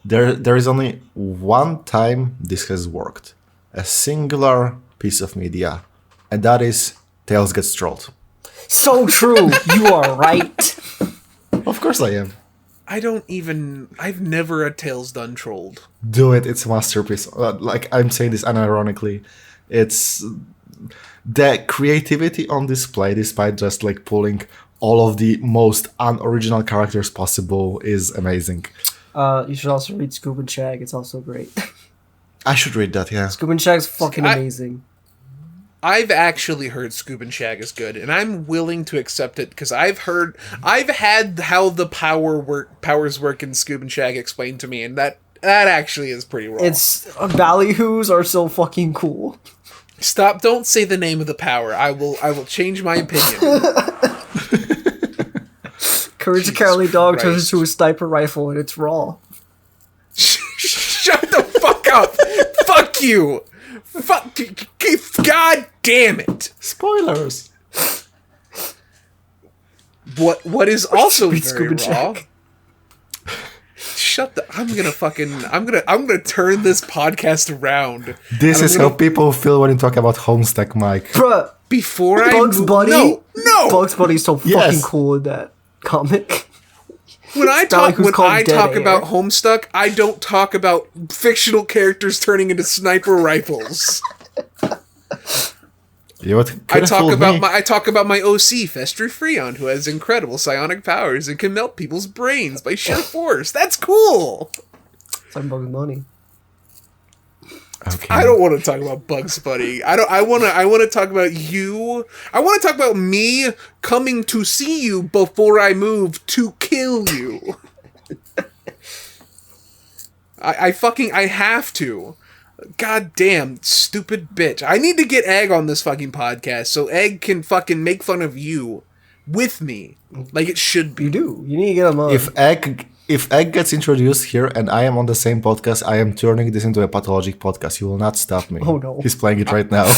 There is only one time this has worked. A singular piece of media, and that is Tails Gets Trolled. So true. You are right. Of course I am. I've never a Tails done trolled. Do it. It's a masterpiece. Like, I'm saying this unironically. It's the creativity on display, despite just like pulling all of the most unoriginal characters possible, is amazing. You should also read Scoob and Shag. It's also great. I should read that, yeah. Scoob and Shag's fucking amazing. I've actually heard Scoob and Shag is good, and I'm willing to accept it because I've had how the powers work in Scoob and Shag explained to me, and that actually is pretty raw. It's ballyhoos are so fucking cool. Stop! Don't say the name of the power. I will change my opinion. Courage the Cowardly Dog turns into a sniper rifle, and it's raw. Shut the fuck up! Fuck you! Fuck! God damn it! Spoilers. What is also very Scoob raw? Shut the! I'm gonna turn this podcast around. This is how people feel when you talk about Homestuck, Mike. Bruh, Before Bugs Bunny? No. Bugs Bunny's so Yes. fucking cool in that comic. When I Ballyhoo's talk called Dead Air. about Homestuck, I don't talk about fictional characters turning into sniper rifles. You know what? I talk about my OC Fester Freon, who has incredible psionic powers and can melt people's brains by sheer force. That's cool. It's like Bugs Bunny. Okay. I don't want to talk about Bugs Bunny. I want to talk about you. I want to talk about me coming to see you before I move to kill you. I have to. God damn, stupid bitch. I need to get Egg on this fucking podcast so Egg can fucking make fun of you with me. Like it should be. You do. You need to get him on. If Egg gets introduced here and I am on the same podcast, I am turning this into a pathologic podcast. You will not stop me. Oh, no. He's playing it right now.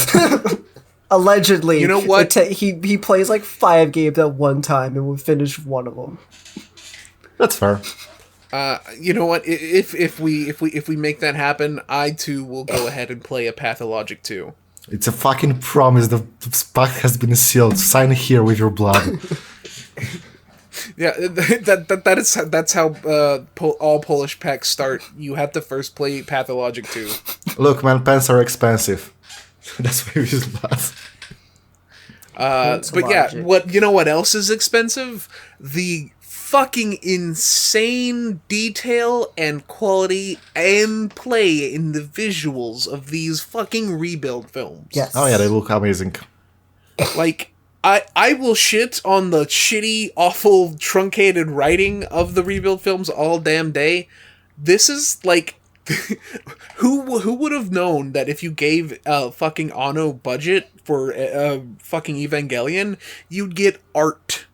Allegedly. You know what? He plays like 5 games at one time and will finish one of them. That's fair. You know what? If we make that happen, I too will go ahead and play a Pathologic 2. It's a fucking promise. The pact has been sealed. Sign here with your blood. Yeah, that's how all Polish packs start. You have to first play Pathologic 2. Look, man, pens are expensive. That's why we use blood. But yeah, what else is expensive? The fucking insane detail and quality and play in the visuals of these fucking rebuild films. Yes. Oh yeah, they look amazing. Like, I will shit on the shitty, awful, truncated writing of the rebuild films all damn day. This is like, who would have known that if you gave a fucking Anno budget for fucking Evangelion, you'd get art.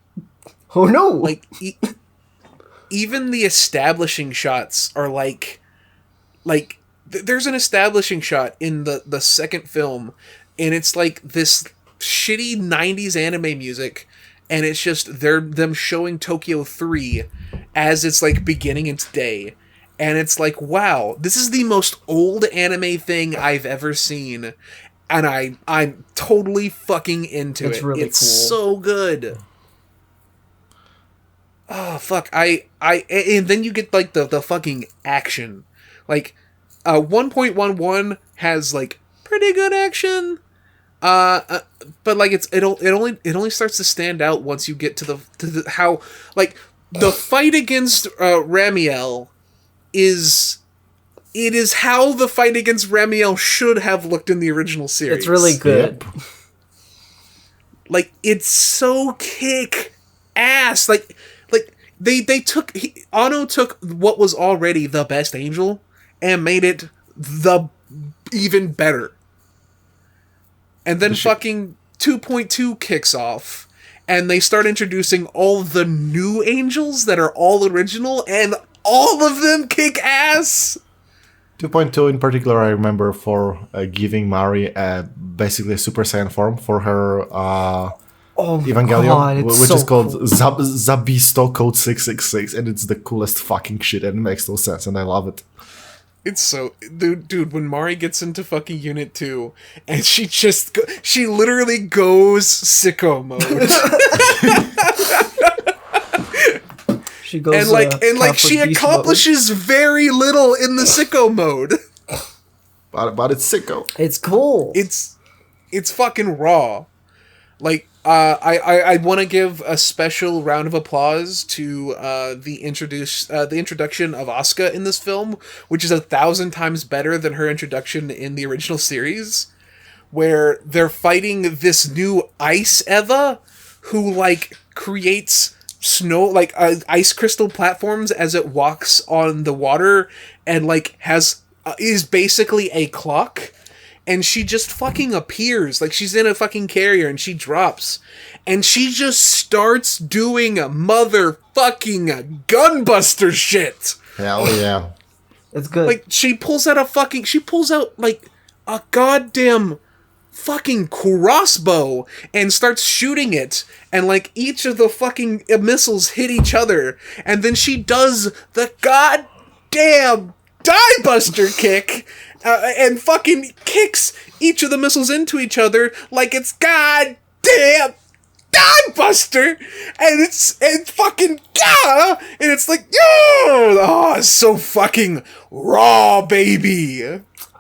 Oh no! Like, even the establishing shots are like there's an establishing shot in the second film, and it's like this shitty 90s anime music, and it's just them showing Tokyo 3 as it's like beginning its day, and it's like, wow, this is the most old anime thing I've ever seen, and I'm totally fucking into it. It's really it's cool. so good. Oh fuck! And then you get like the fucking action, like 1.11 has like pretty good action. But like it only starts to stand out once you get to the how like the fight against Ramiel is how the fight against Ramiel should have looked in the original series. It's really good. Yep. Like it's so kick ass. Like they took Anno took what was already the best angel and made it the even better. And then fucking 2.2 kicks off, and they start introducing all the new angels that are all original, and all of them kick ass! 2.2 in particular, I remember for giving Mari basically a Super Saiyan form for her Evangelion, God, it's which so is called cool. Zabisto Code 666, and it's the coolest fucking shit, and it makes no sense, and I love it. It's so... Dude, when Mari gets into fucking Unit 2, and she literally goes sicko mode. She goes and like Catholic she beast accomplishes very little in the sicko mode. But it's sicko. It's cool. It's fucking raw. Like I want to give a special round of applause to the introduction of Asuka in this film, which is 1,000 times better than her introduction in the original series, where they're fighting this new Ice Eva, who like creates snow like ice crystal platforms as it walks on the water, and like has is basically a clock. And she just fucking appears. Like, she's in a fucking carrier, and she drops. And she just starts doing a motherfucking gunbuster shit. Hell yeah. It's good. Like, she pulls out, like, a goddamn fucking crossbow and starts shooting it. And, like, each of the fucking missiles hit each other. And then she does the goddamn diebuster kick. And fucking kicks each of the missiles into each other like it's goddamn diebuster, and it's fucking and it's like it's so fucking raw, baby.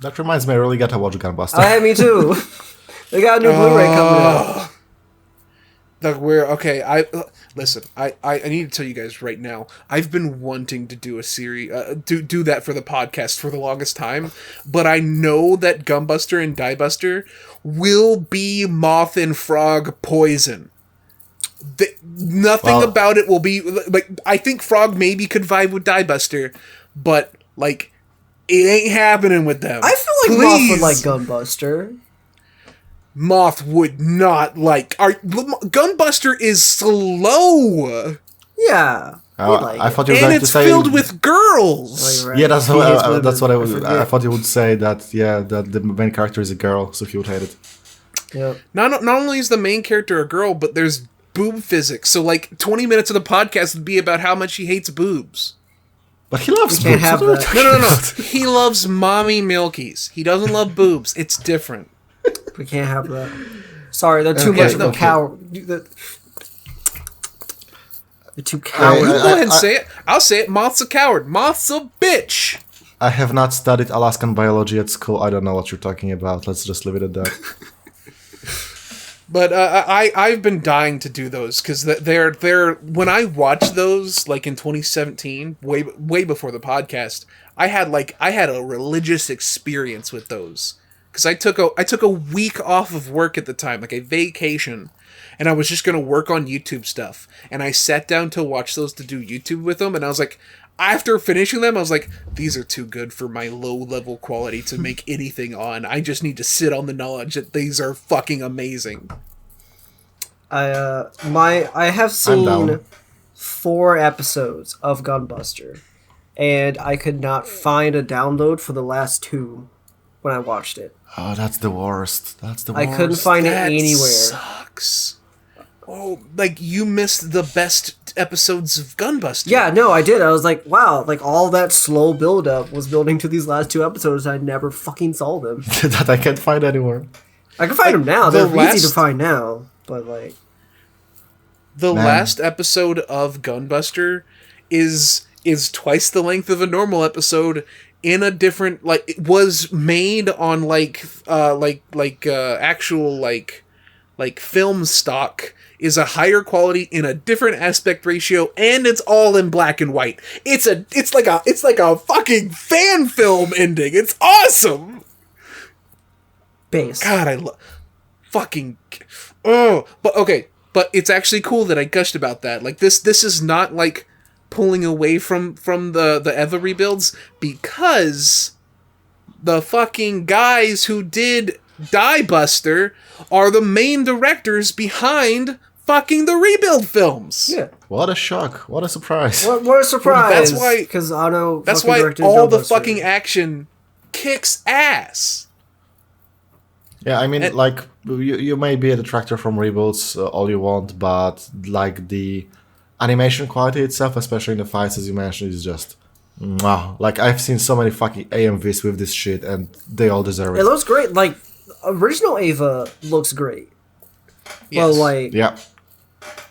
That reminds me, I really gotta watch Gunbuster. Hey, me too. They got a new Blu-ray coming out. Like listen. I need to tell you guys right now. I've been wanting to do a series, do that for the podcast for the longest time, but I know that Gunbuster and Diebuster will be Moth and Frog poison. Nothing about it will be like. I think Frog maybe could vibe with Diebuster, but like it ain't happening with them. I feel like Moth would like Gunbuster. Moth would not like. Gunbuster is slow. Yeah. I thought you were and going to it's say filled with girls. Oh, you're right. Yeah, that's He hates women. that's what I was. forget. I thought you would say that. Yeah, that the main character is a girl, so he would hate it. Yep. Not only is the main character a girl, but there's boob physics. So like 20 minutes of the podcast would be about how much he hates boobs. But he loves You can't boobs. have What are you that. talking No. about? He loves mommy milkies. He doesn't love boobs. It's different. We can't have that. Sorry, they're too Okay, much of no. a coward. They're too You coward. go ahead and say it. I'll say it. Moth's a coward. Moth's a bitch. I have not studied Alaskan biology at school. I don't know what you're talking about. Let's just leave it at that. But I've been dying to do those because they're when I watched those like in 2017, way before the podcast, I had a religious experience with those because I took a week off of work at the time, like a vacation, and I was just gonna work on YouTube stuff, and I sat down to watch those to do YouTube with them, and I was like. After finishing them, I was like, these are too good for my low-level quality to make anything on. I just need to sit on the knowledge that these are fucking amazing. I have I'm down. seen 4 episodes of Gunbuster, and I could not find a download for the last 2 when I watched it. Oh, that's the worst. That's the I worst. couldn't find it That anywhere. sucks. Oh, like you missed the best episodes of Gunbuster. Yeah, no, I did. I was like, wow, like all that slow build up was building to these last 2 episodes. I never fucking saw them. That I can't find anywhere. I can find Like, them now. the They're easy to last- find now, but like, The Man. last episode of Gunbuster is twice the length of a normal episode in a different, like, it was made on actual like film stock, is a higher quality in a different aspect ratio, and it's all in black and white. It's like a fucking fan film ending. It's awesome. base. God, I love fucking. Oh, but okay, but it's actually cool that I gushed about that. Like this is not like pulling away from the Eva rebuilds, because the fucking guys who did Die Buster are the main directors behind fucking the rebuild films. Yeah. What a shock! What a surprise! What a surprise! That's why- because Anno. That's fucking why directed all the Gunbuster. fucking action kicks ass. Yeah, I mean, And- like you may be a detractor from rebuilds all you want, but like the animation quality itself, especially in the fights, as you mentioned, is just mwah. Like I've seen so many fucking AMVs with this shit, and they all deserve It it. looks great. Like original Ava looks great. Yes. Well, like Yeah,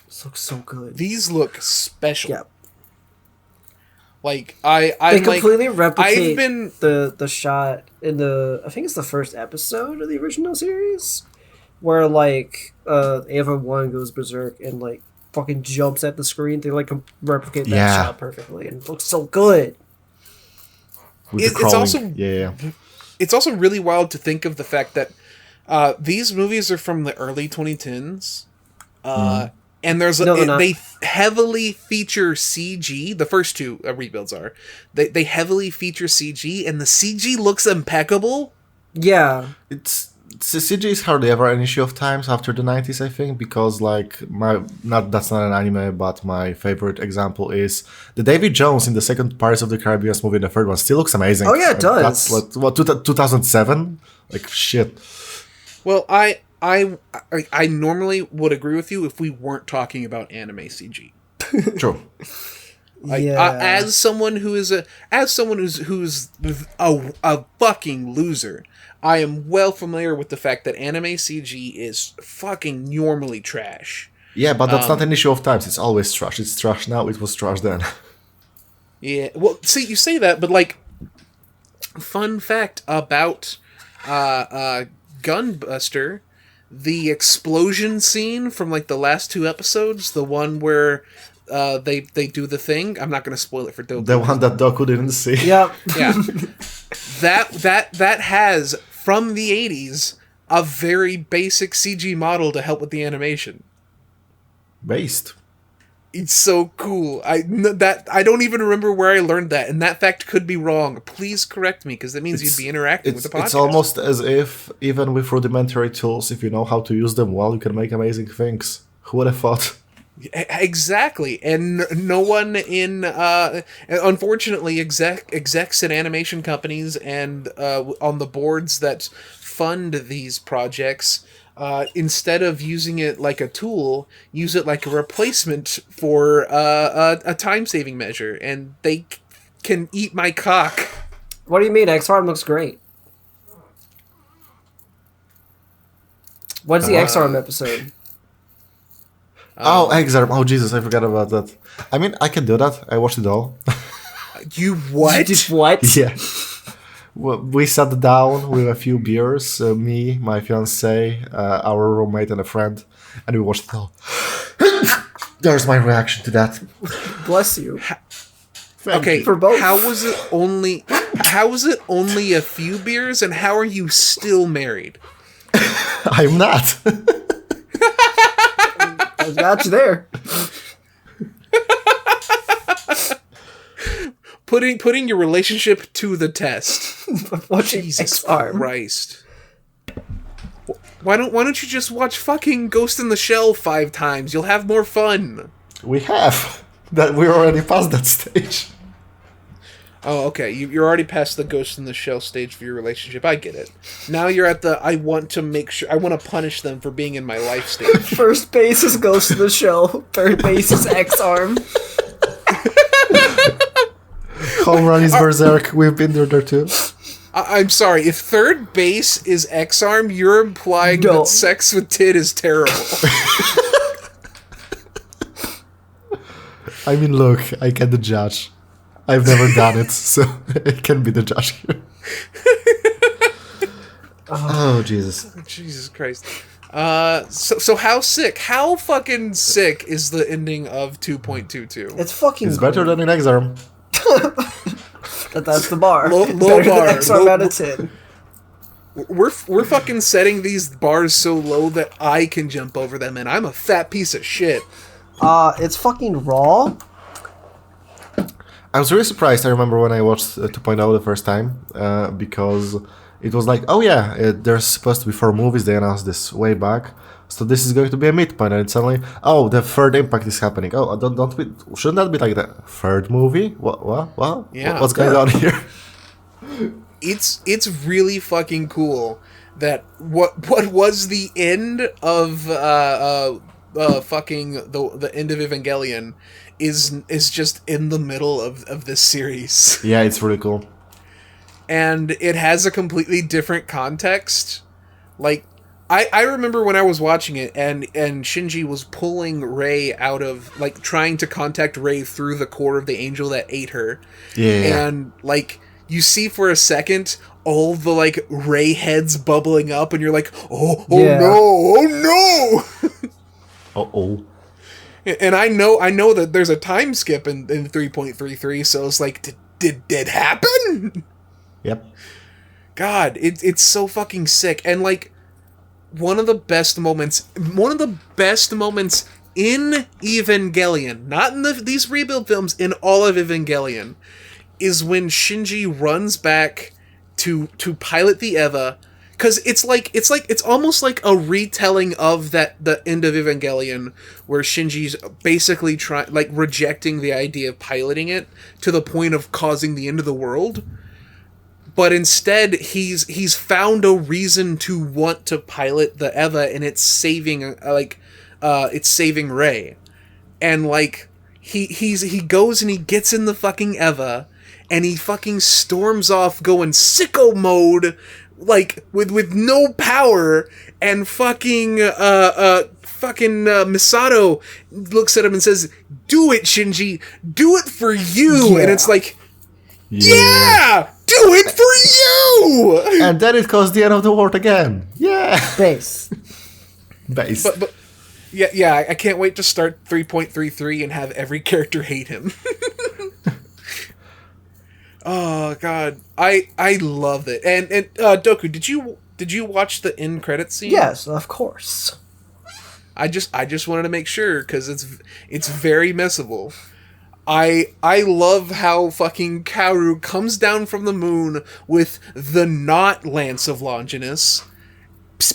this looks so good. These look special. Yeah. Like I They like, completely replicate I've been the shot in the I think it's the first episode of the original series where like Ava 1 goes berserk and like fucking jumps at the screen. They like replicate that Yeah. shot perfectly and it looks so good. with It's the crawling. also- yeah. it's also really wild to think of the fact that these movies are from the early 2010s. And there's No, they're not. they heavily feature CG. The first two rebuilds are. They heavily feature CG, and the CG looks impeccable. Yeah. It's CG is hardly ever an issue of times after the 90s, I think, because like that's not an anime, but my favorite example is the Davy Jones in the second Pirates of the Caribbean movie, and the third one still looks amazing. Oh, yeah, it does. That's what 2007? Like shit. Well, I normally would agree with you if we weren't talking about anime CG. True. Like, Yeah. as someone who's a fucking loser, I am well familiar with the fact that anime CG is fucking normally trash. Yeah, but that's not an issue of times. It's always trash. It's trash now. It was trash then. Yeah, well, see, you say that, but like, fun fact about Gunbuster, the explosion scene from like the last two episodes, the one where they do the thing. I'm not going to spoil it for Doku. The one that Doku didn't see. Yep. Yeah, that has from the 80s a very basic CG model to help with the animation. Based. It's so cool. I don't even remember where I learned that, and that fact could be wrong. Please correct me, because that means you'd be interacting with the podcast. It's almost as if, even with rudimentary tools, if you know how to use them well, you can make amazing things. Who would have thought? Exactly, and no one in unfortunately execs in animation companies and on the boards that fund these projects, instead of using it like a tool, use it like a replacement for a time-saving measure, and they can eat my cock. What do you mean? X-Arm looks great. What's the X-Arm episode? Oh, Exarm. Oh, Jesus, I forgot about that. I mean, I can do that. I watched it all. You what? Did what? Yeah. We sat down with a few beers, me, my fiance, our roommate, and a friend, and we watched it all. There's my reaction to that. Bless you. Okay, For both. How was it only a few beers, and how are you still married? I'm not. I got you there. Putting your relationship to the test. Watching Jesus X-Arm. Christ. Why don't you just watch fucking Ghost in the Shell 5 times? You'll have more fun. We have. That we're already past that stage. Oh, okay. You're already past the Ghost in the Shell stage for your relationship. I get it. Now you're at the I want to make sure I want to punish them for being in my life stage. First base is Ghost in the Shell. Third base is X-Arm. Home run is Berserk. We've been there too. I'm sorry. If third base is X-Arm, you're implying No. that sex with Tid is terrible. I mean, look, I can the judge. I've never done it, so I can be the judge here. Oh, Jesus. Jesus Christ. So how sick? How fucking sick is the ending of 2.22? It's fucking It's better than in Exarm. That's the bar. Low Better than bar. X-Arm Low- out of 10. We're fucking setting these bars so low that I can jump over them, and I'm a fat piece of shit. It's fucking raw. I was really surprised. I remember when I watched 2.0 the first time, because it was like, oh yeah, there's supposed to be 4 movies. They announced this way back, so this is going to be a midpoint, and suddenly, oh, the third impact is happening. Oh, don't we? Shouldn't that be like the third movie? What? Yeah. What's going on here? It's really fucking cool that what was the end of fucking the end of Evangelion is just in the middle of this series. Yeah, it's really cool. And it has a completely different context. Like I remember when I was watching it and Shinji was pulling Rei out of, like, trying to contact Rei through the core of the angel that ate her. Yeah. And like you see for a second all the like Rei heads bubbling up and you're like, oh Yeah. no. Oh. And I know that there's a time skip in 3.33, so it's like, did it happen? Yep. God, it's so fucking sick. And like one of the best moments in Evangelion, not in these rebuild films, in all of Evangelion, is when Shinji runs back to pilot the Eva, because it's almost like a retelling of the end of Evangelion, where Shinji's basically rejecting the idea of piloting it to the point of causing the end of the world. But instead, he's found a reason to want to pilot the Eva, and it's saving Rei. And like he goes and he gets in the fucking Eva, and he fucking storms off going sicko mode, like with no power, and fucking Misato looks at him and says, "Do it, Shinji, do it for you." Yeah. And it's like, yeah, do it for you. And then it caused the end of the world again. Yeah. Base. Base. But yeah, I can't wait to start 3.33 and have every character hate him. Oh god, I love it. And Doku, did you watch the end credit scene? Yes, of course. I just wanted to make sure, because it's very missable. I love how fucking Kaoru comes down from the moon with the not Lance of Longinus,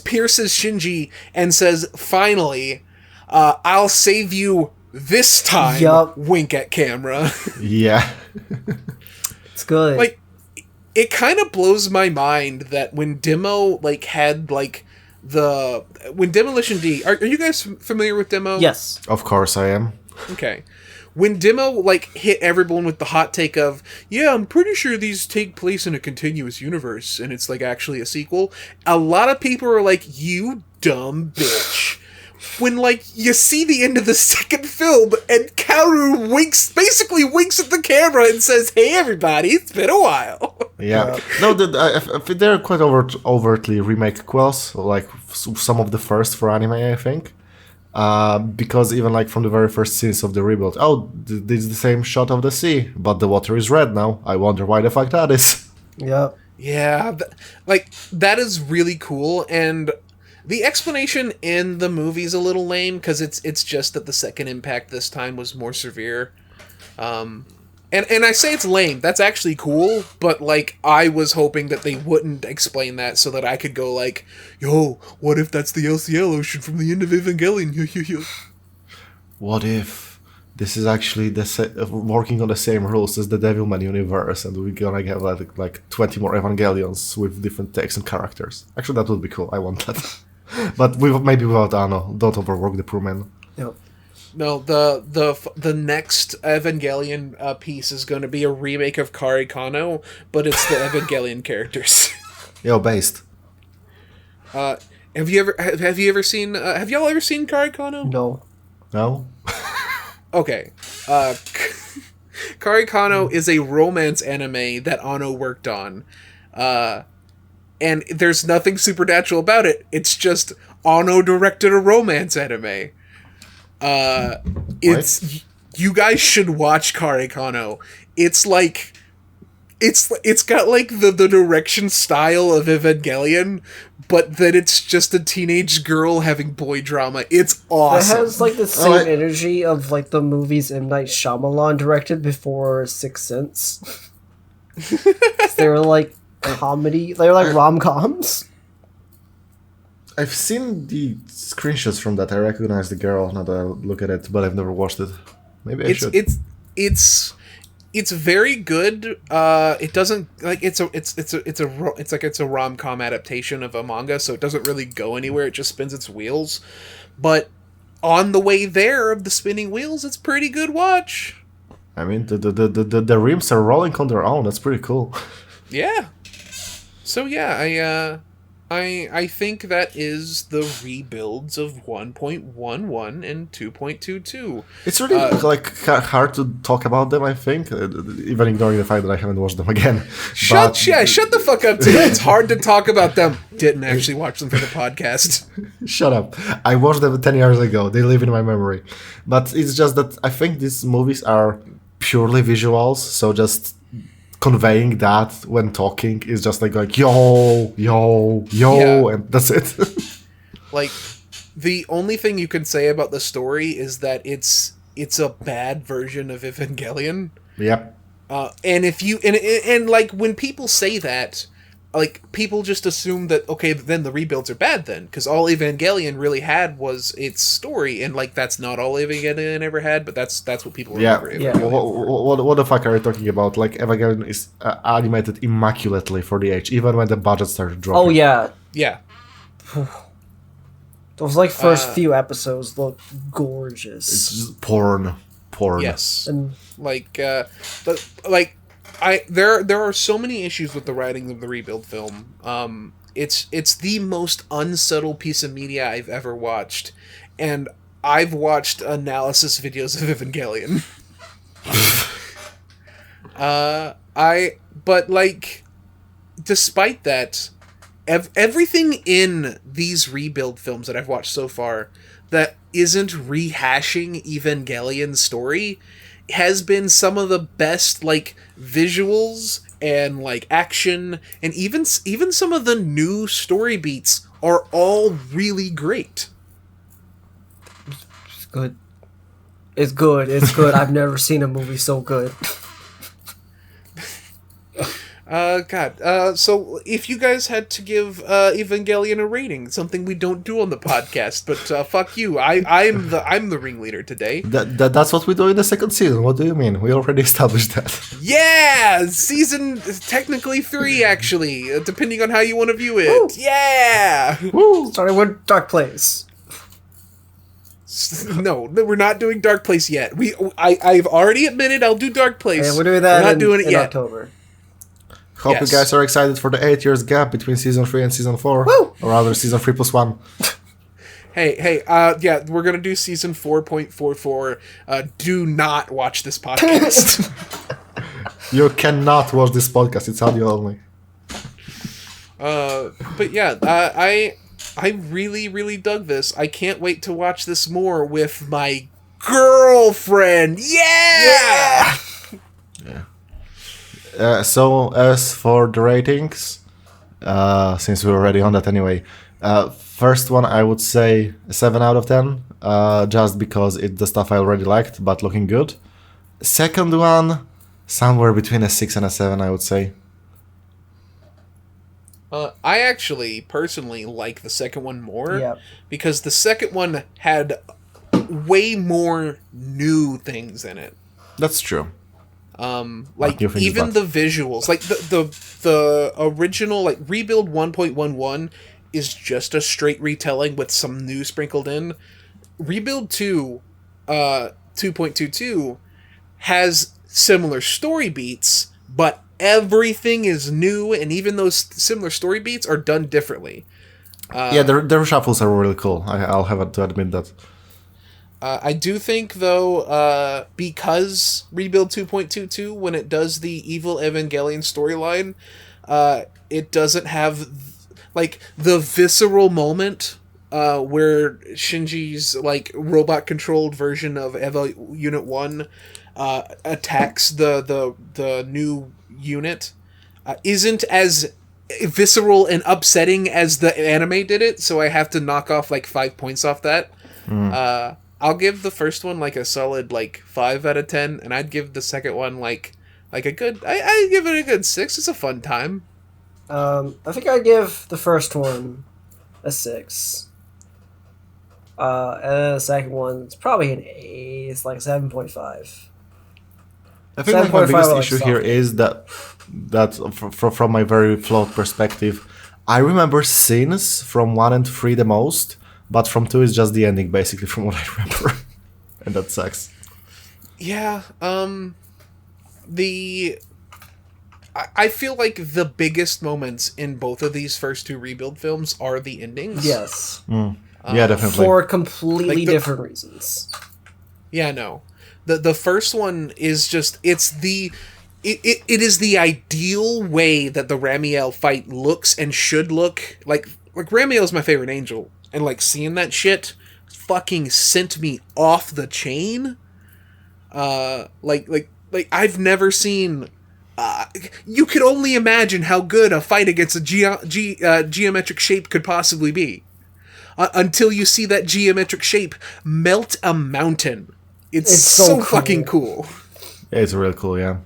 pierces Shinji, and says, "Finally, I'll save you this time." Yup. Wink at camera. Yeah. It's good. Like, it kind of blows my mind that when Demo had when Demolition D, are you guys familiar with Demo? yes. Of course I am. Okay. When Demo hit everyone with the hot take of, yeah, I'm pretty sure these take place in a continuous universe, and it's actually a sequel, a lot of people are like, you dumb bitch. When you see the end of the second film and Kaoru basically winks at the camera and says, "Hey everybody, it's been a while." Yeah. No, they're quite overtly remake quells, like some of the first for anime, I think. Because even from the very first scenes of the rebuild, this is the same shot of the sea, but the water is red now. I wonder why the fuck that is. Yep. Yeah, that is really cool, and the explanation in the movie's a little lame, because it's just that the second impact this time was more severe. And I say it's lame. That's actually cool, but I was hoping that they wouldn't explain that so that I could go yo, what if that's the LCL ocean from the end of Evangelion? What if this is actually working on the same rules as the Devilman universe, and we're gonna get like 20 more Evangelions with different takes and characters. Actually, that would be cool. I want that. But maybe without Anno. Don't overwork the poor man. Yep. No, the next Evangelion piece is going to be a remake of Kari Kano, but it's the Evangelion characters. Yo, based. Have you ever seen have y'all ever seen Kari Kano? No. No? Okay. Kari Kano is a romance anime that Anno worked on. And there's nothing supernatural about it. It's just Anno directed a romance anime. It's you guys should watch Kari Kano. It's like it's got like the direction style of Evangelion, but then it's just a teenage girl having boy drama. It's awesome. It has like the same energy of like the movies M. Night Shyamalan directed before Sixth Sense. They were like comedy. They were like rom-coms. I've seen the screenshots from that. I recognize the girl now that I look at it, but I've never watched it. Maybe I should. It's very good. It doesn't like it's a rom-com adaptation of a manga, so it doesn't really go anywhere. It just spins its wheels. But on the way there of the spinning wheels, it's pretty good watch. I mean, the rims are rolling on their own. That's pretty cool. Yeah. So yeah, I think that is the rebuilds of 1.11 and 2.22. It's really hard to talk about them, I think, even ignoring the fact that I haven't watched them again. Shut the fuck up, too. It's hard to talk about them. Didn't actually watch them for the podcast. Shut up. I watched them 10 years ago. They live in my memory. But it's just that I think these movies are purely visuals, so just conveying that when talking is just like yo, and that's it. Like, the only thing you can say about the story is that it's a bad version of Evangelion. Yep. And if you and like when people say that, like people just assume that okay, then the rebuilds are bad then, because all Evangelion really had was its story, and like that's not all Evangelion ever had, but that's what people remember. Yeah. What the fuck are you talking about? Like Evangelion is animated immaculately for the age, even when the budget started dropping. Oh yeah. Yeah. Those like first few episodes look gorgeous. It's just porn. Yes. And Like, but like, there are so many issues with the writing of the rebuild film. It's the most unsubtle piece of media I've ever watched, and I've watched analysis videos of Evangelion. But like, despite that, everything in these rebuild films that I've watched so far that isn't rehashing Evangelion's story has been some of the best, like, visuals and like action, and even some of the new story beats are all really great. it's good. It's good. It's good. I've never seen a movie so good. So if you guys had to give Evangelion a rating, something we don't do on the podcast, but fuck you, I'm the ringleader today. That's what we do in the second season. What do you mean? We already established that. Yeah, season technically 3 actually, depending on how you want to view it. Woo. Yeah. Woo! Starting with Dark Place. No, we're not doing Dark Place yet. I've already admitted I'll do Dark Place. Yeah, we're doing that. We're not doing it in yet. October. Hope Yes. you guys are excited for the 8 years gap between season 3 and season 4. Woo! Or rather, season 3 plus 1. Hey, yeah, we're gonna do season 4.44. Do not watch this podcast. You cannot watch this podcast. It's audio only. But yeah, I really, really dug this. I can't wait to watch this more with my girlfriend. Yeah! So as for the ratings, since we're already on that anyway, first one I would say 7 out of 10, just because it's the stuff I already liked, but looking good. Second one, somewhere between a 6 and a 7, I would say. I actually personally like the second one more Yep. because the second one had way more new things in it. That's true. Like new things, even but- the visuals, like the original like Rebuild 1.11 is just a straight retelling with some new sprinkled in. Rebuild 2.22 has similar story beats, but everything is new, and even those similar story beats are done differently. Yeah, their shuffles are really cool. I'll have to admit that. I do think, though, because Rebuild 2.22, when it does the Evil Evangelion storyline, it doesn't have, like, the visceral moment where Shinji's, like, robot-controlled version of Evo Unit 1 attacks the new unit, isn't as visceral and upsetting as the anime did it, so I have to knock off, like, 5 points off that. I'll give the first one like a solid like 5 out of 10, and I'd give the second one like a good. I give it a good 6. It's a fun time. I think I'd give the first one a 6. And then the second one, it's probably an 8. It's like 7.5. I think like my 7.5 biggest like issue soft. here is that from my very flawed perspective, I remember scenes from 1 and 3 the most, but from 2 is just the ending, basically, from what I remember. And that sucks. Yeah. I feel like the biggest moments in both of these first 2 Rebuild films are the endings. Yes. Yeah, definitely. For completely Like the- different reasons. Yeah, no. The first one is just it is the ideal way that the Ramiel fight looks and should look. Like Ramiel's my favorite angel, and like seeing that shit fucking sent me off the chain. Like I've never seen. You could only imagine how good a fight against a geometric shape could possibly be, until you see that geometric shape melt a mountain. It's so cool. fucking cool. Yeah, it's really cool, yeah.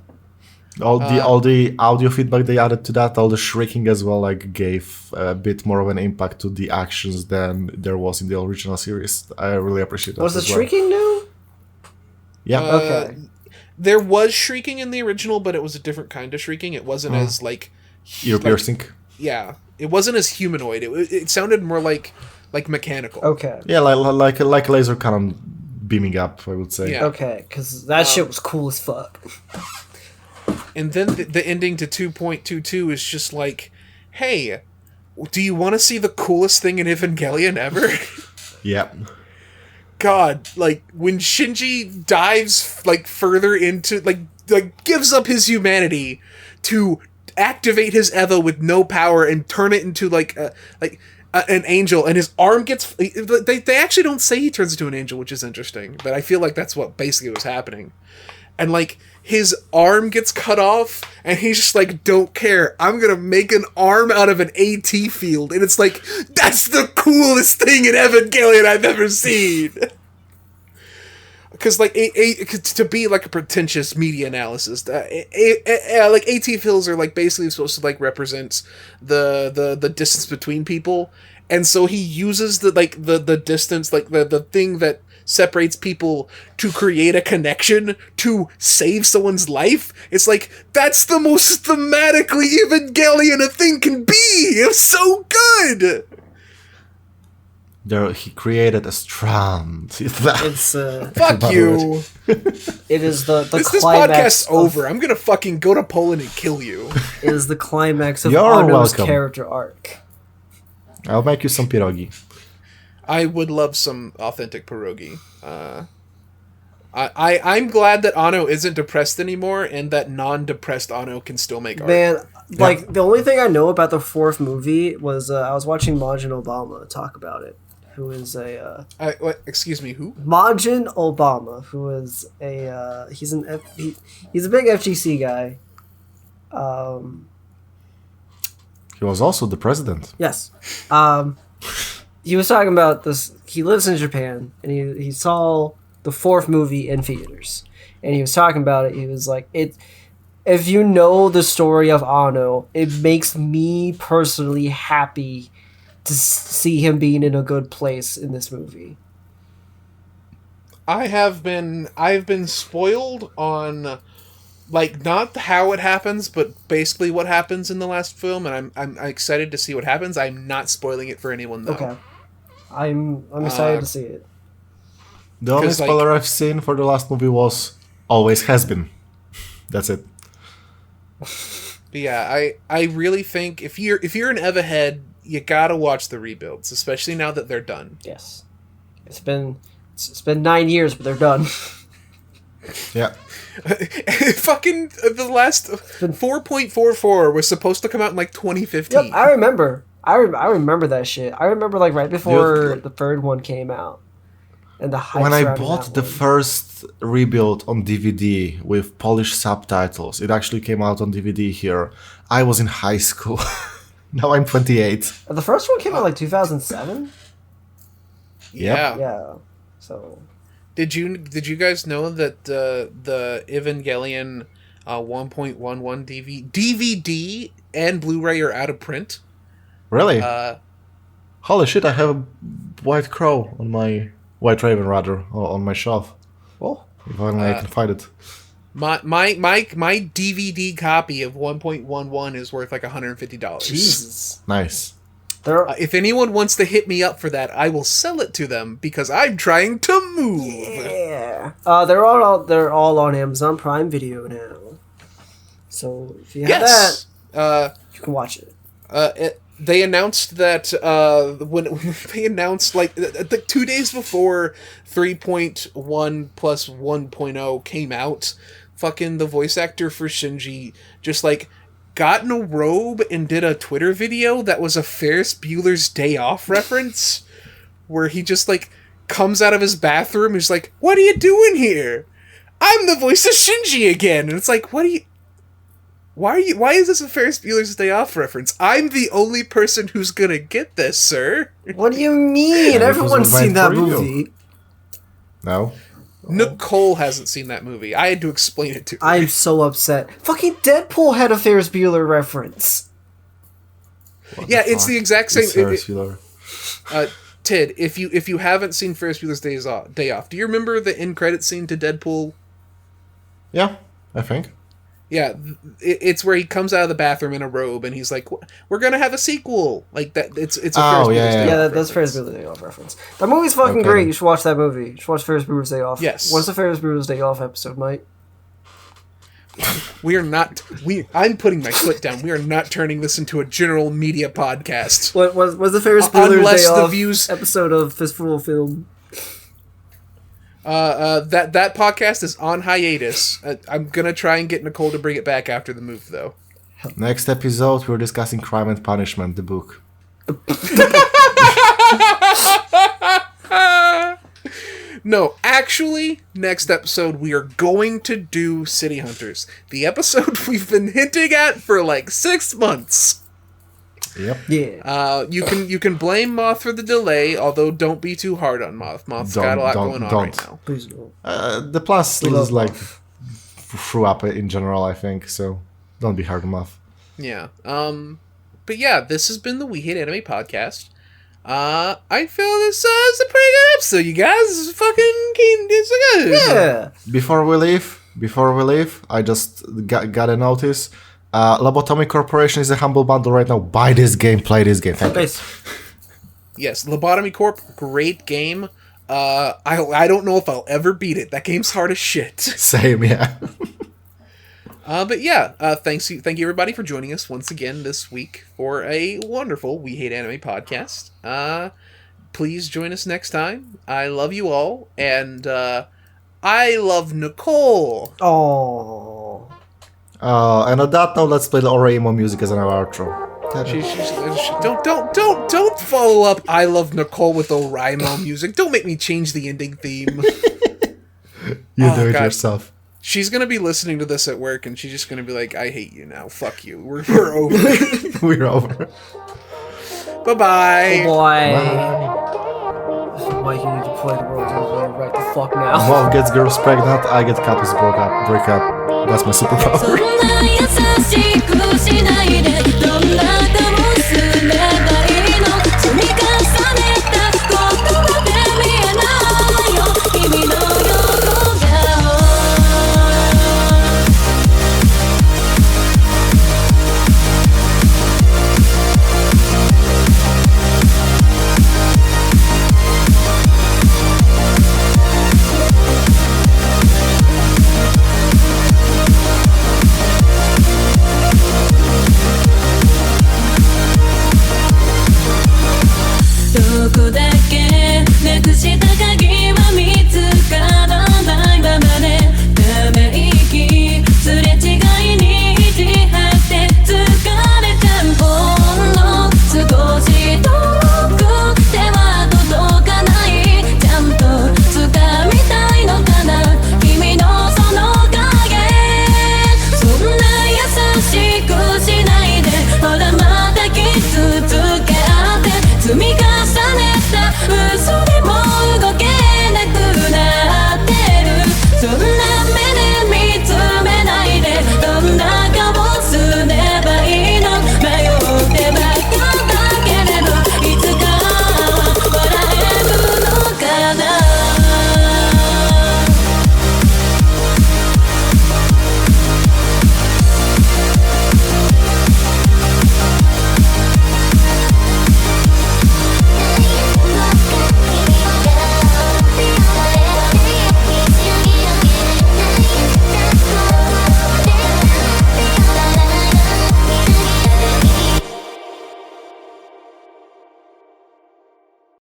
All the audio feedback they added to that, all the shrieking as well, like gave a bit more of an impact to the actions than there was in the original series. I really appreciate that. Was the as well. shrieking new? Yeah. Okay. There was shrieking in the original, but it was a different kind of shrieking. It wasn't as like Ear piercing. Yeah, it wasn't as humanoid. It sounded more like mechanical. Okay. Yeah, like laser cannon beaming up, I would say. Yeah. Okay, because that shit was cool as fuck. And then the ending to 2.22 is just like, hey, do you want to see the coolest thing in Evangelion ever? Yeah. God, like when Shinji dives like further into like gives up his humanity to activate his Eva with no power and turn it into an angel, and his arm gets. They actually don't say he turns into an angel, which is interesting, but I feel like that's what basically was happening. And like his arm gets cut off, and he's just like, "Don't care. I'm gonna make an arm out of an AT field," and it's like that's the coolest thing in Evangelion I've ever seen. Because like to be like a pretentious media analysis, like AT fields are like basically supposed to like represent the distance between people, and so he uses the distance, like the thing that separates people, to create a connection to save someone's life. It's like that's the most thematically Evangelion a thing can be. It's so good. There, he created a strand. It's Fuck you. it is the This climax. podcast's over. I'm gonna fucking go to Poland and kill you. It is the climax of You're Anno's welcome. character arc. I'll make you some pierogi. I would love some authentic pierogi. I'm glad that Anno isn't depressed anymore, and that non-depressed Anno can still make art. Man, like the only thing I know about the fourth movie was I was watching Majin Obama talk about it, who is a Excuse me, who? Majin Obama, who is a he's a big FGC guy. He was also the president. Yes. He was talking about this. He lives in Japan, and he saw the fourth movie in theaters, and he was talking about it. He was like, "It. If you know the story of Anno, it makes me personally happy to see him being in a good place in this movie." I've been spoiled on like not how it happens, but basically what happens in the last film, and I'm excited to see what happens. I'm not spoiling it for anyone though. Okay. I'm excited to see it. The only 'Cause, like- spoiler I've seen for the last movie was always has been. That's it. But yeah, I really think if you're an Eva head, you gotta watch the rebuilds, especially now that they're done. Yes. It's been 9 years, but they're done. Yeah. Fucking the last 4.44 was supposed to come out in like 2015. Yep, I remember. I remember that shit. I remember like right before the third one came out, and the hype When I surrounding bought that the one. first rebuild on DVD with Polish subtitles, it actually came out on DVD here. I was in high school. Now I'm 28. The first one came out like 2007. Yeah. Yeah. So Did you guys know that the Evangelion 1.11 DVD and Blu-ray are out of print? Really? Holy shit! I have a white crow on my white raven rather on my shelf. well, If only I can find it. My DVD copy of 1.11 is worth like $150. Jesus. Nice. There If anyone wants to hit me up for that, I will sell it to them because I'm trying to move. yeah. They're all on Amazon Prime Video now. So if you have Yes. that, you can watch it. They announced that when they announced like 2 days before 3.1 plus 1.0 came out, fucking the voice actor for Shinji just like got in a robe and did a Twitter video that was a Ferris Bueller's Day Off reference, where he just like comes out of his bathroom and is like, "What are you doing here? I'm the voice of Shinji again." And it's like, what are you? Why is this a Ferris Bueller's Day Off reference? I'm the only person who's gonna get this, sir. What do you mean? it was Everyone's meant seen that for you. movie. No? Nicole hasn't seen that movie. I had to explain it to her. I'm so upset. Fucking Deadpool had a Ferris Bueller reference. Yeah, it's the exact same. It's Ferris Bueller. Tid, if you haven't seen Ferris Bueller's Day Off, do you remember the end credit scene to Deadpool? Yeah, I think. Yeah, it's where he comes out of the bathroom in a robe and he's like, "We're gonna have a sequel." Like that. It's a Ferris Oh, Bueller's yeah, Day yeah. Yeah, Off that's reference. Ferris Bueller's Day Off reference. That movie's fucking Okay, great. then. You should watch that movie. You should watch Ferris Bueller's Day Off. Yes. What's the Ferris Bueller's Day Off episode, Mike? We are not. I'm putting my foot down. We are not turning this into a general media podcast. What was the Ferris Bueller's Unless Day the Off views- episode of Fistful of Film? That podcast is on hiatus. I'm gonna try and get Nicole to bring it back after the move, though. Next episode, we're discussing Crime and Punishment, the book. No, actually, next episode we are going to do City Hunters, the episode we've been hinting at for like 6 months. Yep. Yeah. You can blame Moth for the delay, although don't be too hard on Moth. Moth's got a lot going on right now. Please don't. The Plus We love is like Moth. threw up in general, I think, so don't be hard on Muff. Yeah. But yeah, this has been the We Hate Anime podcast. I feel this is a pretty good episode, you guys. This is fucking it's good. Yeah. Before we leave, I just got a notice. Lobotomy Corporation is a humble bundle right now. Buy this game, play this game. Thank you. Nice. Yes, Lobotomy Corp, great game. I don't know if I'll ever beat it. That game's hard as shit. Same, yeah. But yeah, thank you everybody for joining us once again this week for a wonderful We Hate Anime podcast. Please join us next time. I love you all, and I love Nicole. Oh. And on that note, let's play the Oraimo music as an outro. Don't follow up I love Nicole with Oraimo music. Don't make me change the ending theme. You Oh, do it God. yourself. She's gonna be listening to this at work, and she's just gonna be like, "I hate you now. Fuck you. We're over." We're over. Bye bye. Oh boy. Bye. Mike, you need to play the roles right the fuck now. Mom gets girls pregnant, I get couples break up. That's my superpower. そんな優しく